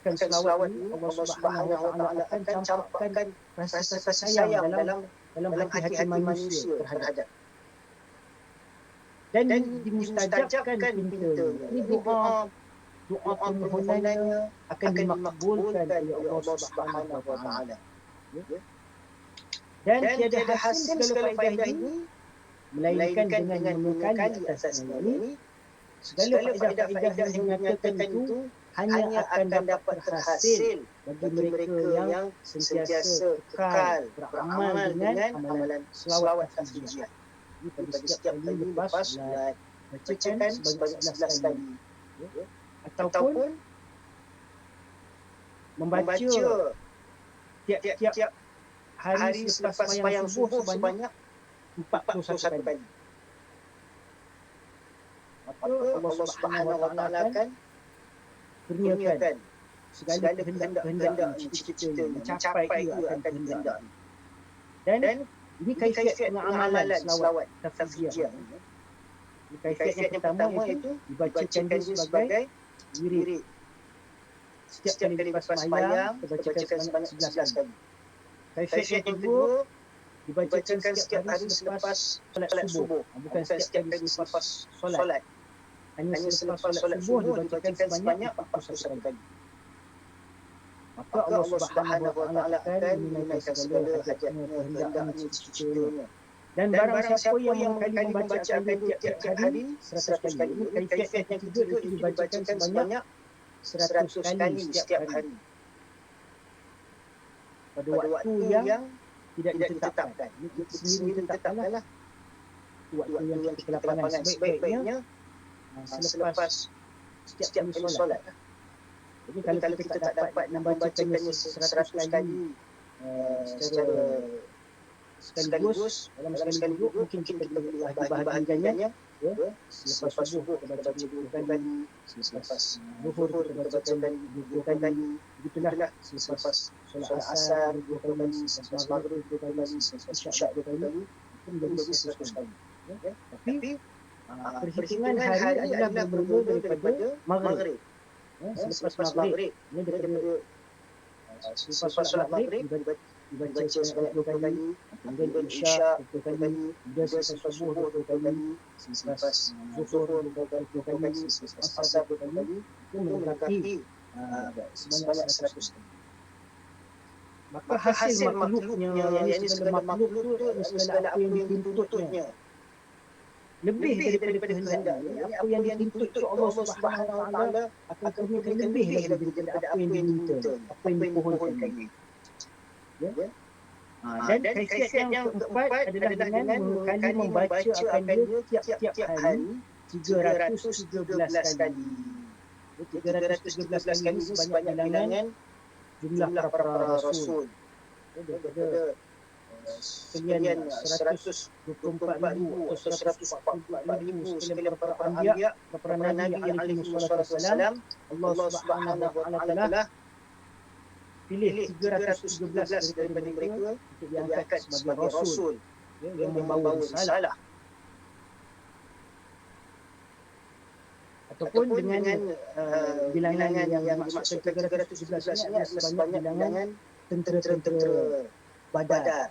akan selawat ini, Allah Subhanahu wa taala akan campakkan rasa sayang dalam hati manusia terhadap, dan dimustajabkan pintu. Ini doa permohonannya akan dimakbulkan oleh Allah Subhanahu wa taala. Dan tiada hasil segala faedah ini melainkan dengan mengakali atasnya. Ini segala faedah yang dinyatakan itu hanya akan dapat terhasil bagi mereka yang sentiasa kekal beramal dengan amalan selawat tafjiyah. Ini pada setiap kali lepas solat, bacakan sebanyak 11 kali. Ataupun membaca tiap-tiap hari selepas sembahyang subuh sebanyak 41 kali. Maka Allah Subhanahu wa taala akan kurniakan segala kehendak cita-citanya mencapai ia akan kehendak. Dan ini kaifiat pengamalan selawat tafsiriyah. Ini kaifiat yang pertama iaitu dibacakan dia sebagai wirid. Setiap kali lepas sembahyang dibacakan sebanyak 11 kali. Kaifiat yang kedua dibacakan setiap hari selepas solat subuh. Bukan setiap kali selepas solat. Hanya selepas solat subuh dibacakan sebanyak 41 kali. Maka Allah Subhanahu wa taala akan menunaikan segala hajatnya, kehendaknya, cita-citanya. Dan barang siapa yang mengkali membacakan tiap-tiap hari 100 kali. Ini kaifiat yang ketiga itu dibacakan sebanyak 100 kali setiap hari. Pada waktu yang tidak ditetapkan. Ini kita sendiri ditetapkanlah. Waktu yang kita kelapangan sebaik-baiknya selepas setiap kali solat. Jadi kalau kita tak dapat membacakannya 100 kali secara sekaligus dalam sekali duduk, mungkin kita boleh bahagi-bahagikannya. Selepas subuh kita baca 20 kali, selepas zuhur kita bacakan 20 kali, begitulah selepas solat asar 20 kali, selepas maghrib 20 kali, selepas isyak 20 kali, itu menjadi 100 kali. Tapi perhitungan hari adalah bermula daripada maghrib. Selepas maghrib, ini daripada selepas solat maghrib dibaca sebanyak 20 kali, kemudian isyak 20 kali, kemudian selepas subuh 20 kali, selepas zuhur 20 kali, selepas asar 20 kali, itu melengkapi sebanyak 100 kali. Maka hasil makhluknya, yang segala makhluk itu segala apa yang dituntutnya lebih daripada kehendak. Apa yang dituntut itu Allah Subhanahu wa taala akan kurniakan lebih lagi daripada apa yang diminta, apa yang dipohonkan. Ya. Dan kaifiat yang keempat adalah dengan mengkali membaca akan dia tiap-tiap hari 313 kali. 313 kali sebanyak bilangan jumlah para rasul. Daripada sekalian 124,000 atau 144,000 sekalian para anbiya, para nabi alaihi wassalam, Allah Subhanahu wa taala pilih 313 daripada mereka untuk diangkat sebagai rasul yang membawa risalah. Ataupun dengan bilangan yang dimaksudkan 317 ini adalah sebanyak bilangan tentera-tentera Badar.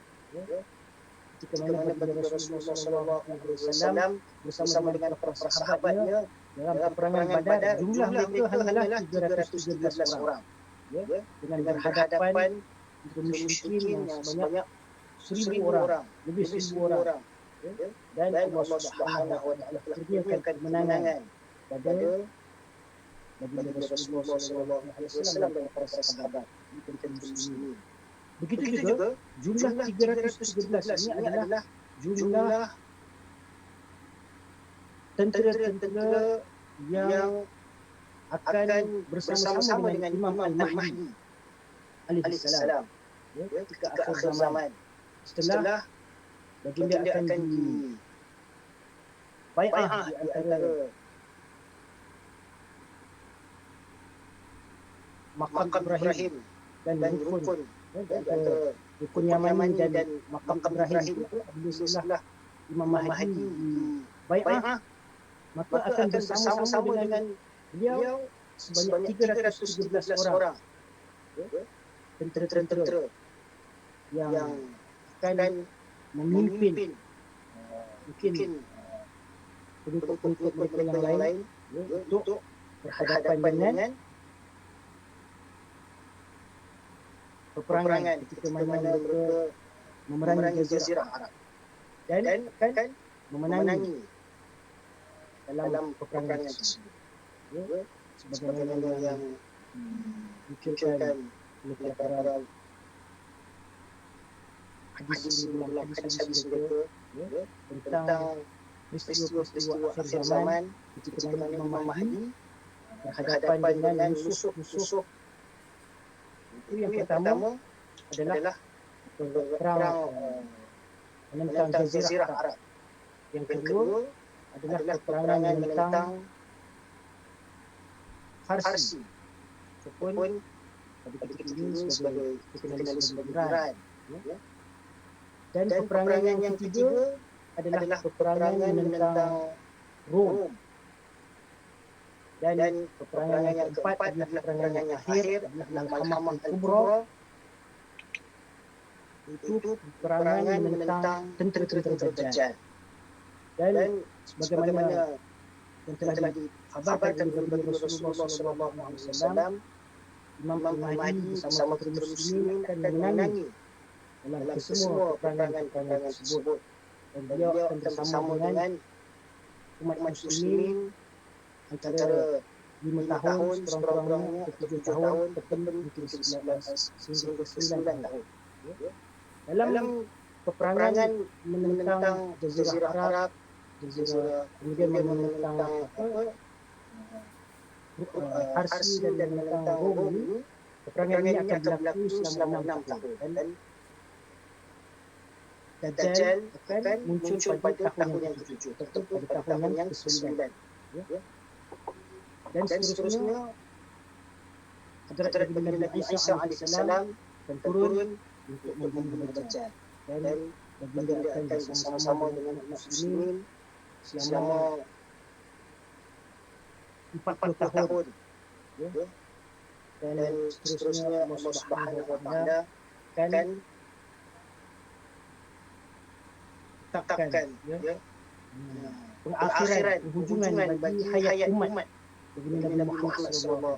Ketika mana baginda Rasulullah SAW bersama dengan para sahabatnya dalam peperangan Badar, jumlah mereka hanyalah 313 orang. Dengan berhadapan dengan musyrikin yang sebanyak 1,000 orang, lebih 1,000 orang. Dan Allah Subhanahu wa taala kurniakan kemenangan pada baginda Rasulullah SAW dan para sahabat. Muslimin. Begitu juga jumlah 313 ini adalah jumlah tentera-tentera yang akan bersama-sama dengan Imam Al-Mahdi alaihi salam ketika akhir zaman. Setelah baginda akan dibai'ah di antara makam Ibrahim dan rukun rukun Yamani dan makam Ibrahim. Setelah Imam Mahdi bai'ah, maka akan bersama-sama dengan beliau sebanyak 313 orang tentera-tentera yang akan memimpin mungkin pengikut mereka yang lain untuk berhadapan dengan peperangan ketika mana mereka memerangi Jazirah Arab dan akan memenangi dalam peperangan tersebut. Sebagaimana yang dikirkan oleh para hadis mereka tentang peristiwa-peristiwa akhir zaman ketika mana Imam Mahdi berhadapan dengan musuh-musuh. Itu yang pertama adalah perang menentang Jazirah Arab. Yang kedua adalah peperangan menentang Farsi ataupun pada ketika ini sebagai dikenali sebagai Iran. Ya. Dan peperangan yang ketiga adalah peperangan menentang Rom. Dan peperangan yang keempat adalah peperangan yang akhir adalah Malhamah Al-Kubra, itu peperangan menentang tentera-tentera Dajjal. Dan sebagaimana yang telah dikhabarkan oleh Nabi Rasulullah SAW, Imam Al-Mahdi bersama tentera muslimin akan menangi dalam kesemua peperangan tersebut. Dan beliau akan bersama dengan umat muslimin antara 5 tahun sekurang-kurangnya atau 7 tahun ataupun mungkin 11 sehingga 9 tahun. Dalam peperangan menentang Jazirah Arab, kemudian menentang Parsi dan menentang Rom ini, peperangan ini akan berlaku selama 6 tahun. Dan Dajjal akan muncul pada tahun yang ke-7 atau pada tahun yang ke-9. Dan seterusnya Hadrat Nabi Isa AS akan turun untuk membunuh Dajjal. Dan baginda akan bersama-sama dengan muslimin selama 40 tahun. Dan seterusnya Allah Subhanahu wa Ta'ala akan tetapkan pengakhiran, penghujungan bagi hayat umat baginda Nabi Muhammad SAW.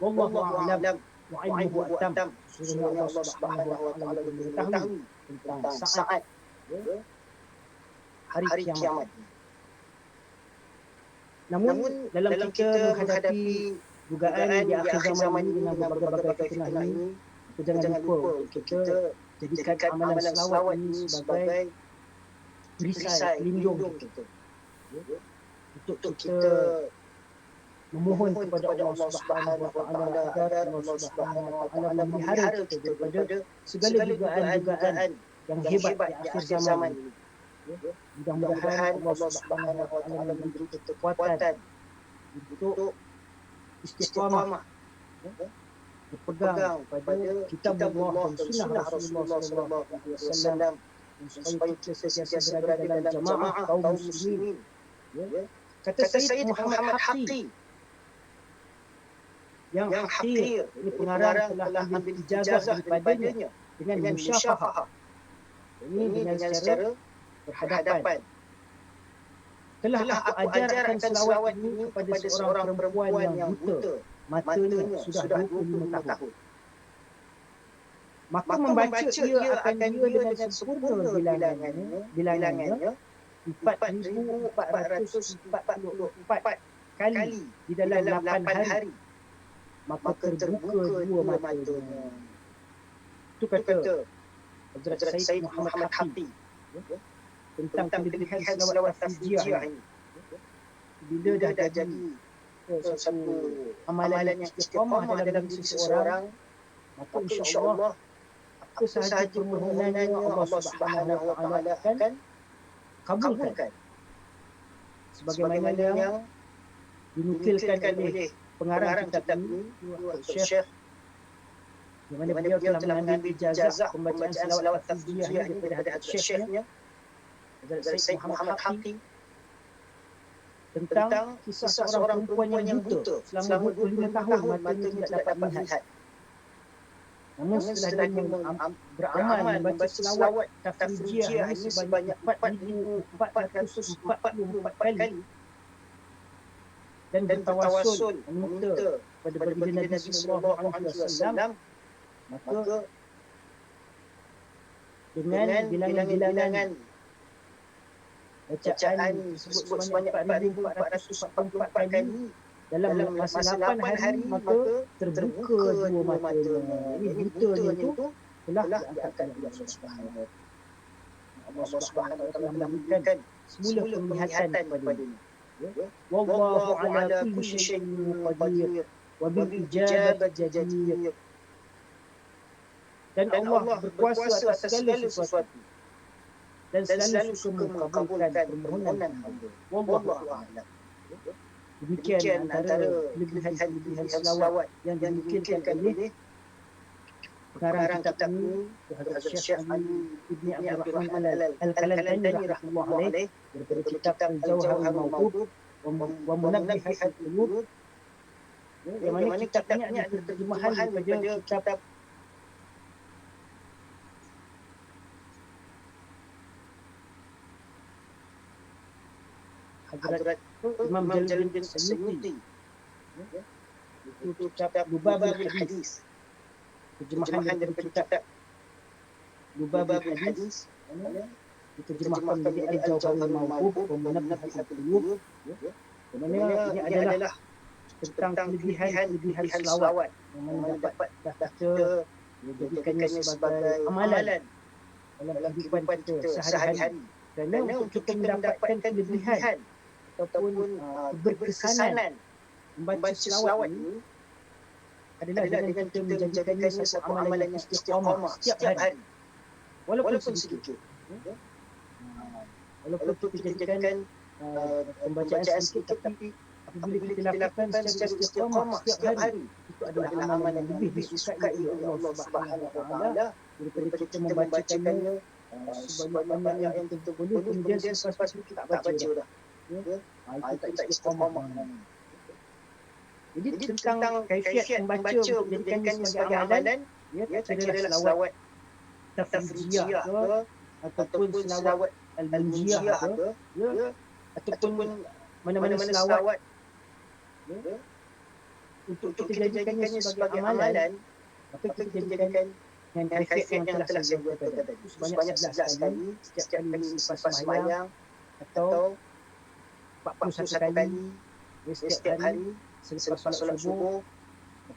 Wallahu a'lam wa 'ilmuhu atam. Sebenarnya Allah Subhanahu wa Ta'ala mengetahui tentang saat hari kiamat. Namun dalam kita menghadapi dugaan di akhir zaman ini dengan berbagai fitnah ini, jangan lupa kita jadikan amalan selawat ini sebagai perisai pelindung kita. Untuk kita memohon kepada Allah Subhanahu wa Ta'ala agar Allah Subhanahu wa Ta'ala memelihara kita daripada segala dugaan-dugaan yang hebat di akhir zaman ini. Mudah-mudahan Allah Subhanahu wa Ta'ala memberi kita kekuatan untuk istiqamah, berpegang pada kitab-Allah dan sunnah Rasulullah SAW, supaya kita sentiasa berada dalam jamaah kaum muslimin. Kata Sayyid Muhammad Haqqi, yang akhir ini pengarang telah ambil ijazah daripadanya dengan musyafahah. Ini dengan secara berhadapan. Telah aku ajarkan selawat ini kepada seorang perempuan yang buta, matanya sudah 25 tahun. Maka membaca ia akan dia dengan sempurna bilangannya 4,444 kali di dalam 8 hari. Maka terbuka dua matanya. Itu kata Hazrat Sayyid Muhammad Haqqi tentang kelebihan selawat tafjiyah ini. Bila dah jadi satu amalan yang istiqamah dalam diri seseorang, maka insya-Allah apa sahaja permohonannya Allah Subhanahu wa Ta'ala akan kabulkan. Sebagaimana yang dinukilkan oleh pengarang kitab ini, Syekh, di mana beliau telah mengambil ijazah pembacaan selawat tafjiyah ini daripada Syekhnya Hazrat Sayyid Muhammad Haqqi tentang kisah seorang perempuan yang buta selama 25 tahun matanya tidak dapat melihat. Namun setelah dia beramal membaca selawat tafjiyah ini sebanyak 4,444 kali dan bertawasul meminta kepada baginda Nabi sallallahu alaihi wasallam, maka dengan bilangan-bilangan bacaan tersebut sebanyak 4,444 kali dalam masa 8 hari, maka terbuka dua matanya. Ini butanya itu telah diangkat oleh Allah Subhanahu wa Ta'ala. Allah Subhanahu wa Ta'ala memberikan semula penglihatan kepadanya. Wallahu ala kulli syai'in qadir wa bil ijabati jadir. Dan Allah berkuasa atas segala sesuatu dan selalu suka mengabulkan permohonan hamba. Wallahu a'lam. Demikian antara kelebihan selawat yang dinukilkan oleh pengarang kitab ini, Hazrat Syekh Ali Ibni Abdul Rahman Al-Kalantani rahmatullah alaih, daripada kitab Al-Jawharul Mawquf wa Munabbihatul Qulub, yang mana kitab ini adalah terjemahan daripada kitab Hadrat Imam Jalaluddin Sayyuti, itu kitab Lubabil Hadis, terjemahan daripada kitab Lubabil Hadis, diterjemahkan menjadi Al-Jawharul Mawquf wa Munabbihatul Qulub. Yang mana ini adalah tentang kelebihan selawat yang mana dapat kita menjadikannya sebagai amalan dalam kehidupan kita sehari-hari. Kerana untuk kita mendapatkan kelebihan ataupun keberkesanan membaca selawat ini adalah dengan kita menjadikannya satu amalan yang istiqamah setiap hari, walaupun sedikit. Walaupun kita jadikan pembacaan sedikit, tapi apabila kita lakukan secara istiqamah setiap hari, itu adalah amalan yang lebih disukai oleh Allah Subhanahu wa taala daripada kita membacakannya sebanyak yang kita boleh, kemudian selepas itu kita tak baca dah. Itu tak istiqamah. Jadi tentang kaifiat membaca untuk menjadikannya sebagai amalan, kita adalah selawat tafrijiyah ke, ataupun selawat al-munjiyah ke, ataupun mana-mana selawat untuk kita jadikannya sebagai amalan, maka kita jadikan dengan kaifiat yang telah saya buat tadi, sebanyak 11 kali setiap kali selepas sembahyang, atau 41 kali setiap hari selepas solat subuh,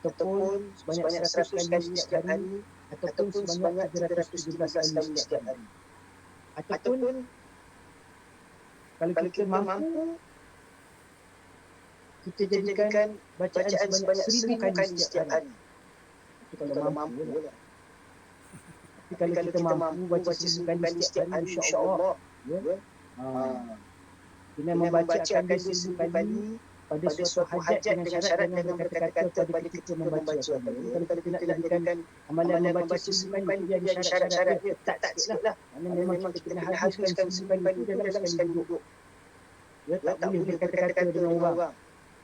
ataupun sebanyak 100 kali setiap hari, ataupun sebanyak 317 kali setiap hari. Ataupun kalau kita mampu, kita jadikan bacaan sebanyak 1000 kali setiap hari. Itu kalau mampu lah. Tapi kalau kita mampu baca 1000 kali setiap hari, insya-Allah, dengan membaca akan 1000 kali pada suatu hajat dengan syarat dengan berkata-kata pada kita membaca. Kalau kita nak jadikan amalan membaca 1000 kali dia ada syarat-syarat dia, tak sikit lah. Memang kita kena habiskan 1000 kali itu dalam sekali duduk. Ya, tak boleh berkata-kata dengan orang.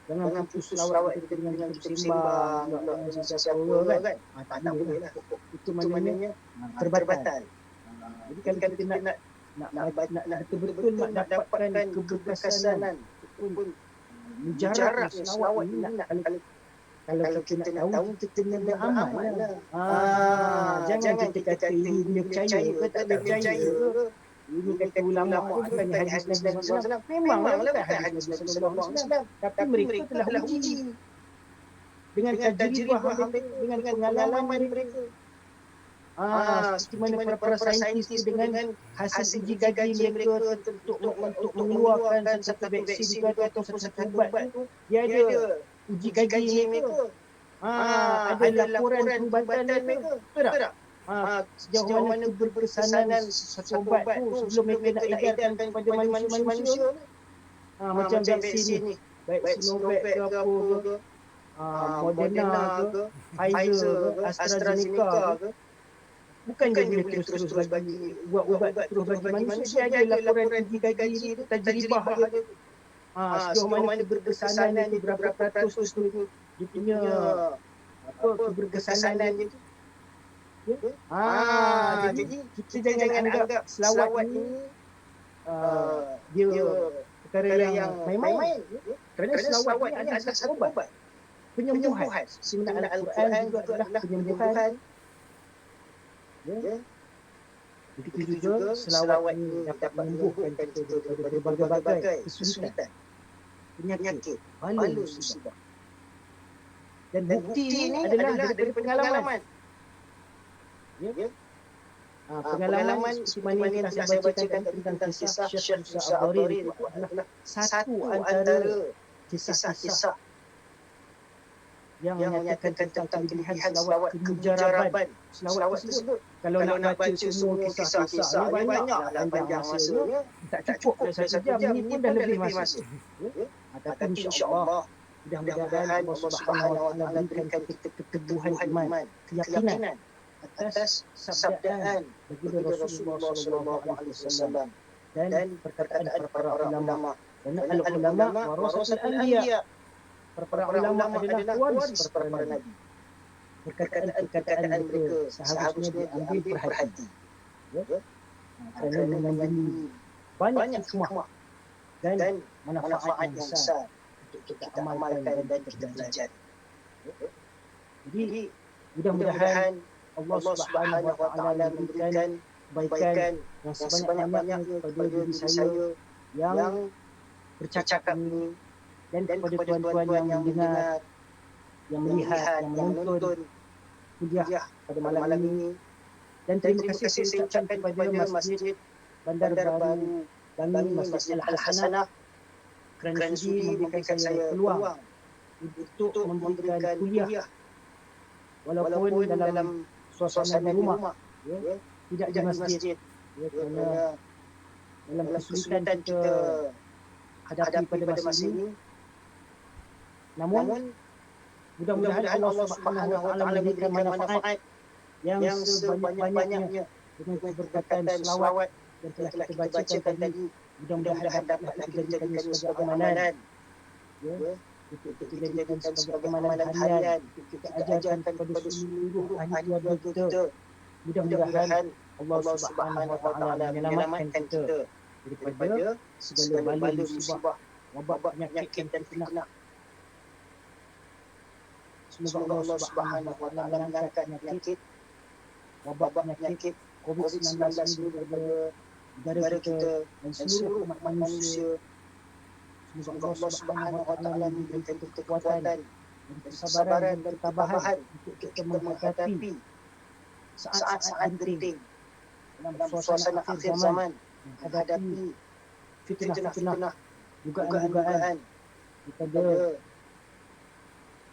Jangan putus selawat kita dengan bersembang, dengan siapa orang kan. Tak boleh lah. Itu maknanya terbatal. Jadi kalau kita nak betul-betul nak dapatkan keberkesanan pun mujarab selawat ini kalau kita nak tahu kita kena beramal lah. Jangan kita kata ini dia percaya ke tak percaya ke. Ini kata ulama tu bukan hadis Nabi SAW. Memanglah bukan hadis Nabi SAW. Tapi mereka telah uji dengan tajribah mereka, dengan pengalaman mereka. Seperti mana para saintis dengan hasil uji gaji mereka untuk mengeluarkan satu vaksin atau satu ubat tu, dia ada uji gaji mereka. Ada laporan perubatan mereka. Betul tak? Sejauh mana berkesanan satu ubat tu sebelum mereka nak edarkan kepada manusia-manusia. Macam vaksin ni, baik Sinovac ke apa ke, Moderna ke, Pfizer ke, AstraZeneca ke, bukan dia boleh terus bagi buat ubat terus bagi manusia. Dia ada laporan uji gaji tu, tajribah dia. Sejauh mana berkesanan dia, berapa peratus tu dia punya keberkesanan dia tu. Jadi kita jangan anggap selawat ni dia perkara yang main-main. Kerana selawat ni adalah satu ubat penyembuhan. Sebenarnya Al-Quran juga adalah penyembuhan. Begitu juga selawat ini dapat menyembuhkan kita daripada berbagai-bagai kesulitan, penyakit, bala musibah. Dan bukti ini adalah daripada pengalaman. Pengalaman seperti mana yang telah saya bacakan tentang kisah Syekh Musa Al-Dharir itu adalah satu antara kisah-kisah yang menyatakan tentang kelebihan selawat, kemujaraban selawat tersebut. Kalau nak baca semua kisah-kisah banyak lah, panjang masanya, tak cukup dah 1 jam, ini pun dah lebih masa. Tapi insya-Allah mudah-mudahan Allah Subhanahu wa taala berikan kita keteguhan iman, keyakinan atas sabdaan baginda Rasulullah sallallahu alaihi wasallam dan perkataan para ulama. Kerana al-ulama warasatul anbiya. Para ulama adalah waris para nabi. Perkataan mereka seharusnya diambil perhati. Ya? Kerana mengandungi banyak hikmah dan manfaat yang besar untuk kita amalkan dan kita belajar. Jadi mudah-mudahan Allah Subhanahu wa taala memberikan kebaikan yang sebanyak-banyaknya kepada diri saya yang bercakap ini dan kepada tuan-tuan yang mendengar, yang melihat, yang menonton kuliah pada malam ini. Dan terima kasih saya ucapkan kepada Masjid Bandar Baru Bangi, Masjid Al-Hasanah kerana sudi memberikan saya peluang untuk memberikan kuliah walaupun dalam suasana di rumah, ya, tidak di masjid, ya, kerana dalam kesulitan kita hadapi pada masa ini. Namun mudah-mudahan Allah Subhanahu wa taala memberikan manfaat yang sebanyak-banyaknya dengan keberkatan selawat yang telah kita bacakan tadi. Mudah-mudahan dapatlah kita jadikan sebagai amalan, ya, untuk kita jadikan sebagai amalan harian, kita ajarkan kepada seluruh ahli keluarga kita. Mudah-mudahan Allah Subhanahu wa taala menyelamatkan kita daripada segala bala musibah, wabak, penyakit dan fitnah. Semoga Allah Subhanahu wa taala mengangkat penyakit, wabak, penyakit COVID-19 ini daripada negara kita dan seluruh umat manusia. Semoga Allah Subhanahu wa taala memberikan kekuatan dan kesabaran dan ketabahan untuk kita menghadapi saat-saat genting dalam suasana akhir zaman, menghadapi fitnah-fitnah, dugaan-dugaan daripada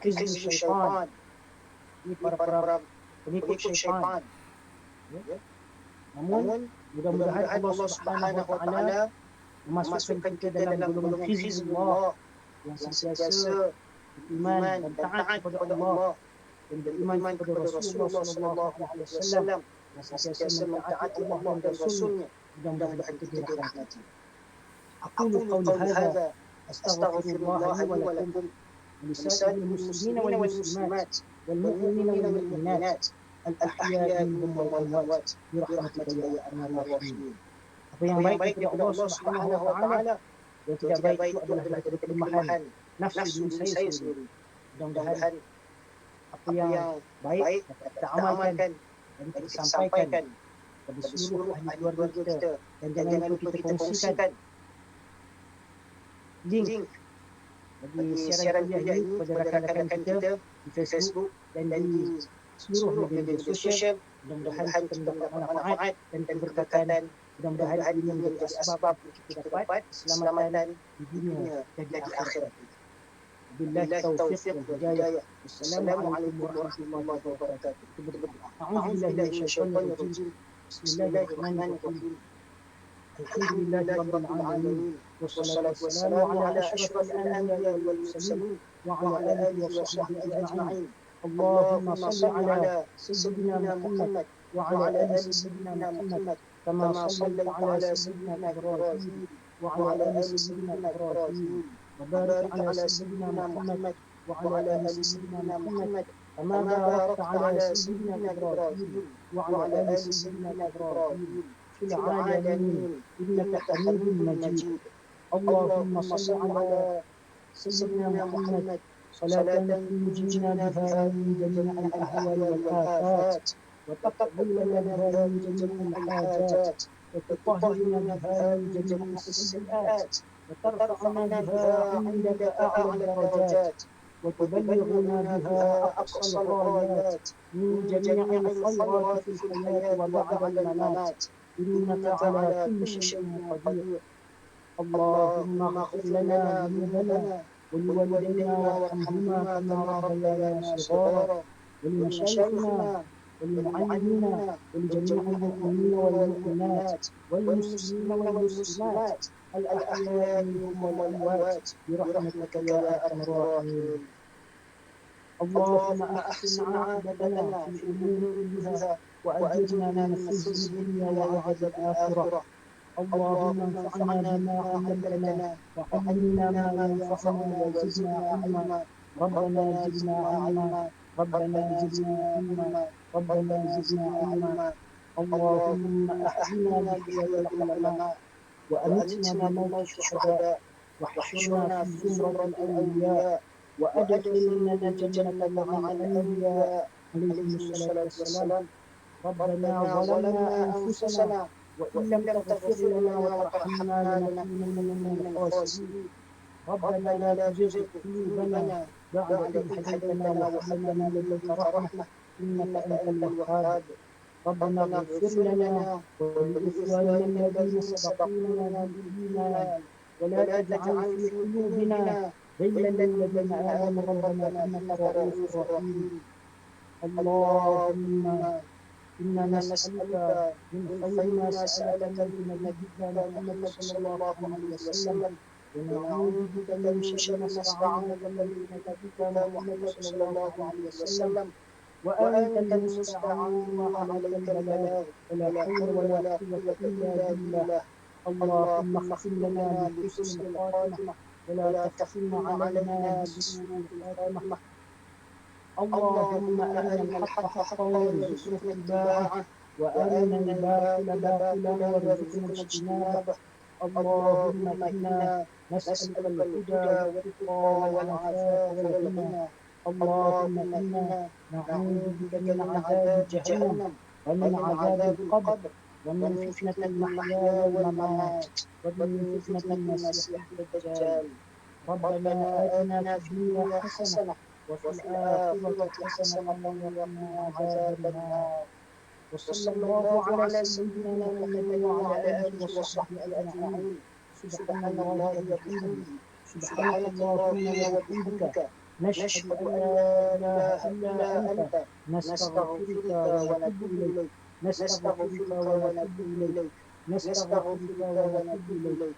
hizb syaitan, ini para pengikut syaitan. Ya. Namun mudah-mudahan Allah Subhanahu wa taala memasukkan kita dalam golongan hizbullah yang sentiasa beriman dan taat kepada Allah dan beriman kepada Rasulullah sallallahu alaihi wasallam yang sentiasa mentaati Allah dan Rasulnya. Mudah-mudahan kita dirahmati. Aqulu qawli hadza astaghfirullah li wa lakum ولسائر المسلمين والمسلمات والمؤمنين والمؤمنات الأحياء منهم والأموات برحمتك يا أرحم الراحمين. Apa yang baik daripada Allah Subhanahu wa taala, yang tidak baik itu adalah daripada kelemahan nafsu diri saya sendiri. Mudah-mudahan apa yang baik dapat kita amalkan dan kita sampaikan kepada seluruh ahli keluarga kita, dan jangan lupa kita kongsikan link bagi siaran kuliah ini kepada rakan-rakan kita di Facebook dan di seluruh media sosial. Mudah-mudahan kita mendapat manfaat dan keberkatan. Mudah-mudahan ini menjadi asbab kita dapat keselamatan di dunia dan di akhirat. Billahi taufiq wal hidayah. Wassalamualaikum warahmatullahi wabarakatuh. A'udzu billahi minasyaitonir rajim. Bismillahirrahmanirrahim. Alhamdulillahi rabbil alamin. Wassalatu wassalamu ala asyrafil anbiya'i wal mursalin wa ala alihi wa sahbihi ajma'in. Allahumma salli ala sayyidina Muhammad wa ala ali sayyidina Muhammad kama sallaita ala sayyidina Ibrahim wa ala ali sayyidina Ibrahim wa barik ala sayyidina Muhammad wa ala ali sayyidina Muhammad kama barakta ala sayyidina Ibrahim wa ala ali sayyidina Ibrahim fil alamin innaka Hamidum Majid. Allahumma salli ala sayyidina Muhammad صلاة تنجينا بها من جميع الأهوال والآفات وتقضي لنا بها من جميع الحاجات وتطهرنا بها من جميع السيئات وترفعنا بها عندك أعلى الدرجات وتبلغنا بها أقصى الغايات من جميع الخيرات في الحياة وبعد الممات إنك على كل شيء قدير. اللهم اغفر لنا ذنوبنا ولوالدينا وارحمهما كما ربيانا صغارا ولمشايخنا وللمعلمين ولجميع المؤمنين والمؤمنات والمسلمين والمسلمات الأحياء منهم والأموات برحمتك يا أرحم الراحمين. اللهم أحسن عاقبتنا في الأمور كلها وأجرنا من خزي الدنيا وعذاب الآخرة. اللهم انفعنا بما علمتنا وعلمنا ما ينفعنا وزدنا علما. ربنا زدنا علما. ربنا زدنا علما. ربنا زدنا علما. اللهم أحينا بحياة العلماء وأمتنا بموت الشهداء واحشرنا في زمرة الأولياء وأدخلنا الجنة مع الأنبياء عليهم الصلاة والسلام. ربنا ظلمنا أنفسنا وإن لم تغفر لنا وترحمنا لنكونن من الخاسرين. ربنا لا تزغ قلوبنا بعد إذ هديتنا وهب لنا من لدنك رحمة إنك أنت الوهاب. ربنا اغفر لنا ولإخواننا الذين سبقونا بالإيمان ولا تجعل في قلوبنا غلا للذين آمنوا ربنا إنك رؤوف رحيم. اللهم إنا نسألك من خير ما سألك منه نبيك محمد صلى الله عليه وسلم ونعوذ بك من شر ما استعاذك منه نبيك محمد صلى الله عليه وسلم وأنت المستعان وعليك البلاغ ولا حول ولا قوة إلا بالله. اللهم اختم لنا بحسن الخاتمة ولا تختم علينا بسوء الخاتمة. اللهم أرنا الحق حقا وارزقنا اتباعه وأرنا الباطل باطلا وارزقنا اجتنابه. اللهم إنا نسألك الهدى والتقى والعفاف والغنى. اللهم إنا نعوذ بك من عذاب جهنم ومن عذاب القبر ومن فتنة المحيا والممات ومن فتنة المسيح الدجال. ربنا آتنا في الدنيا حسنة وفي الآخرة حسنة وقنا عذاب النار. وصلى الله على سيدنا محمد وعلى آله وصحبه أجمعين. سبحان الله وبحمده سبحانك اللهم وبحمدك نشهد أن لا إله إلا أنت نستغفرك ونتوب إليك. نستغفرك ونتوب إليك. نستغفرك ونتوب إليك.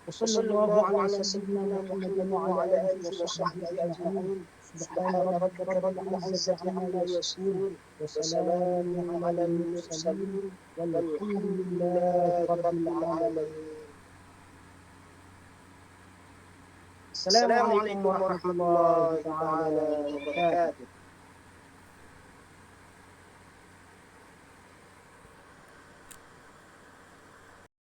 وصلى الله على سيدنا محمد وعلى آله وصحبه أجمعين. سبحان ربك رب العزة عما يصفون وسلام على المرسلين والحمد لله رب العالمين. السلام عليكم ورحمة الله تعالى وبركاته.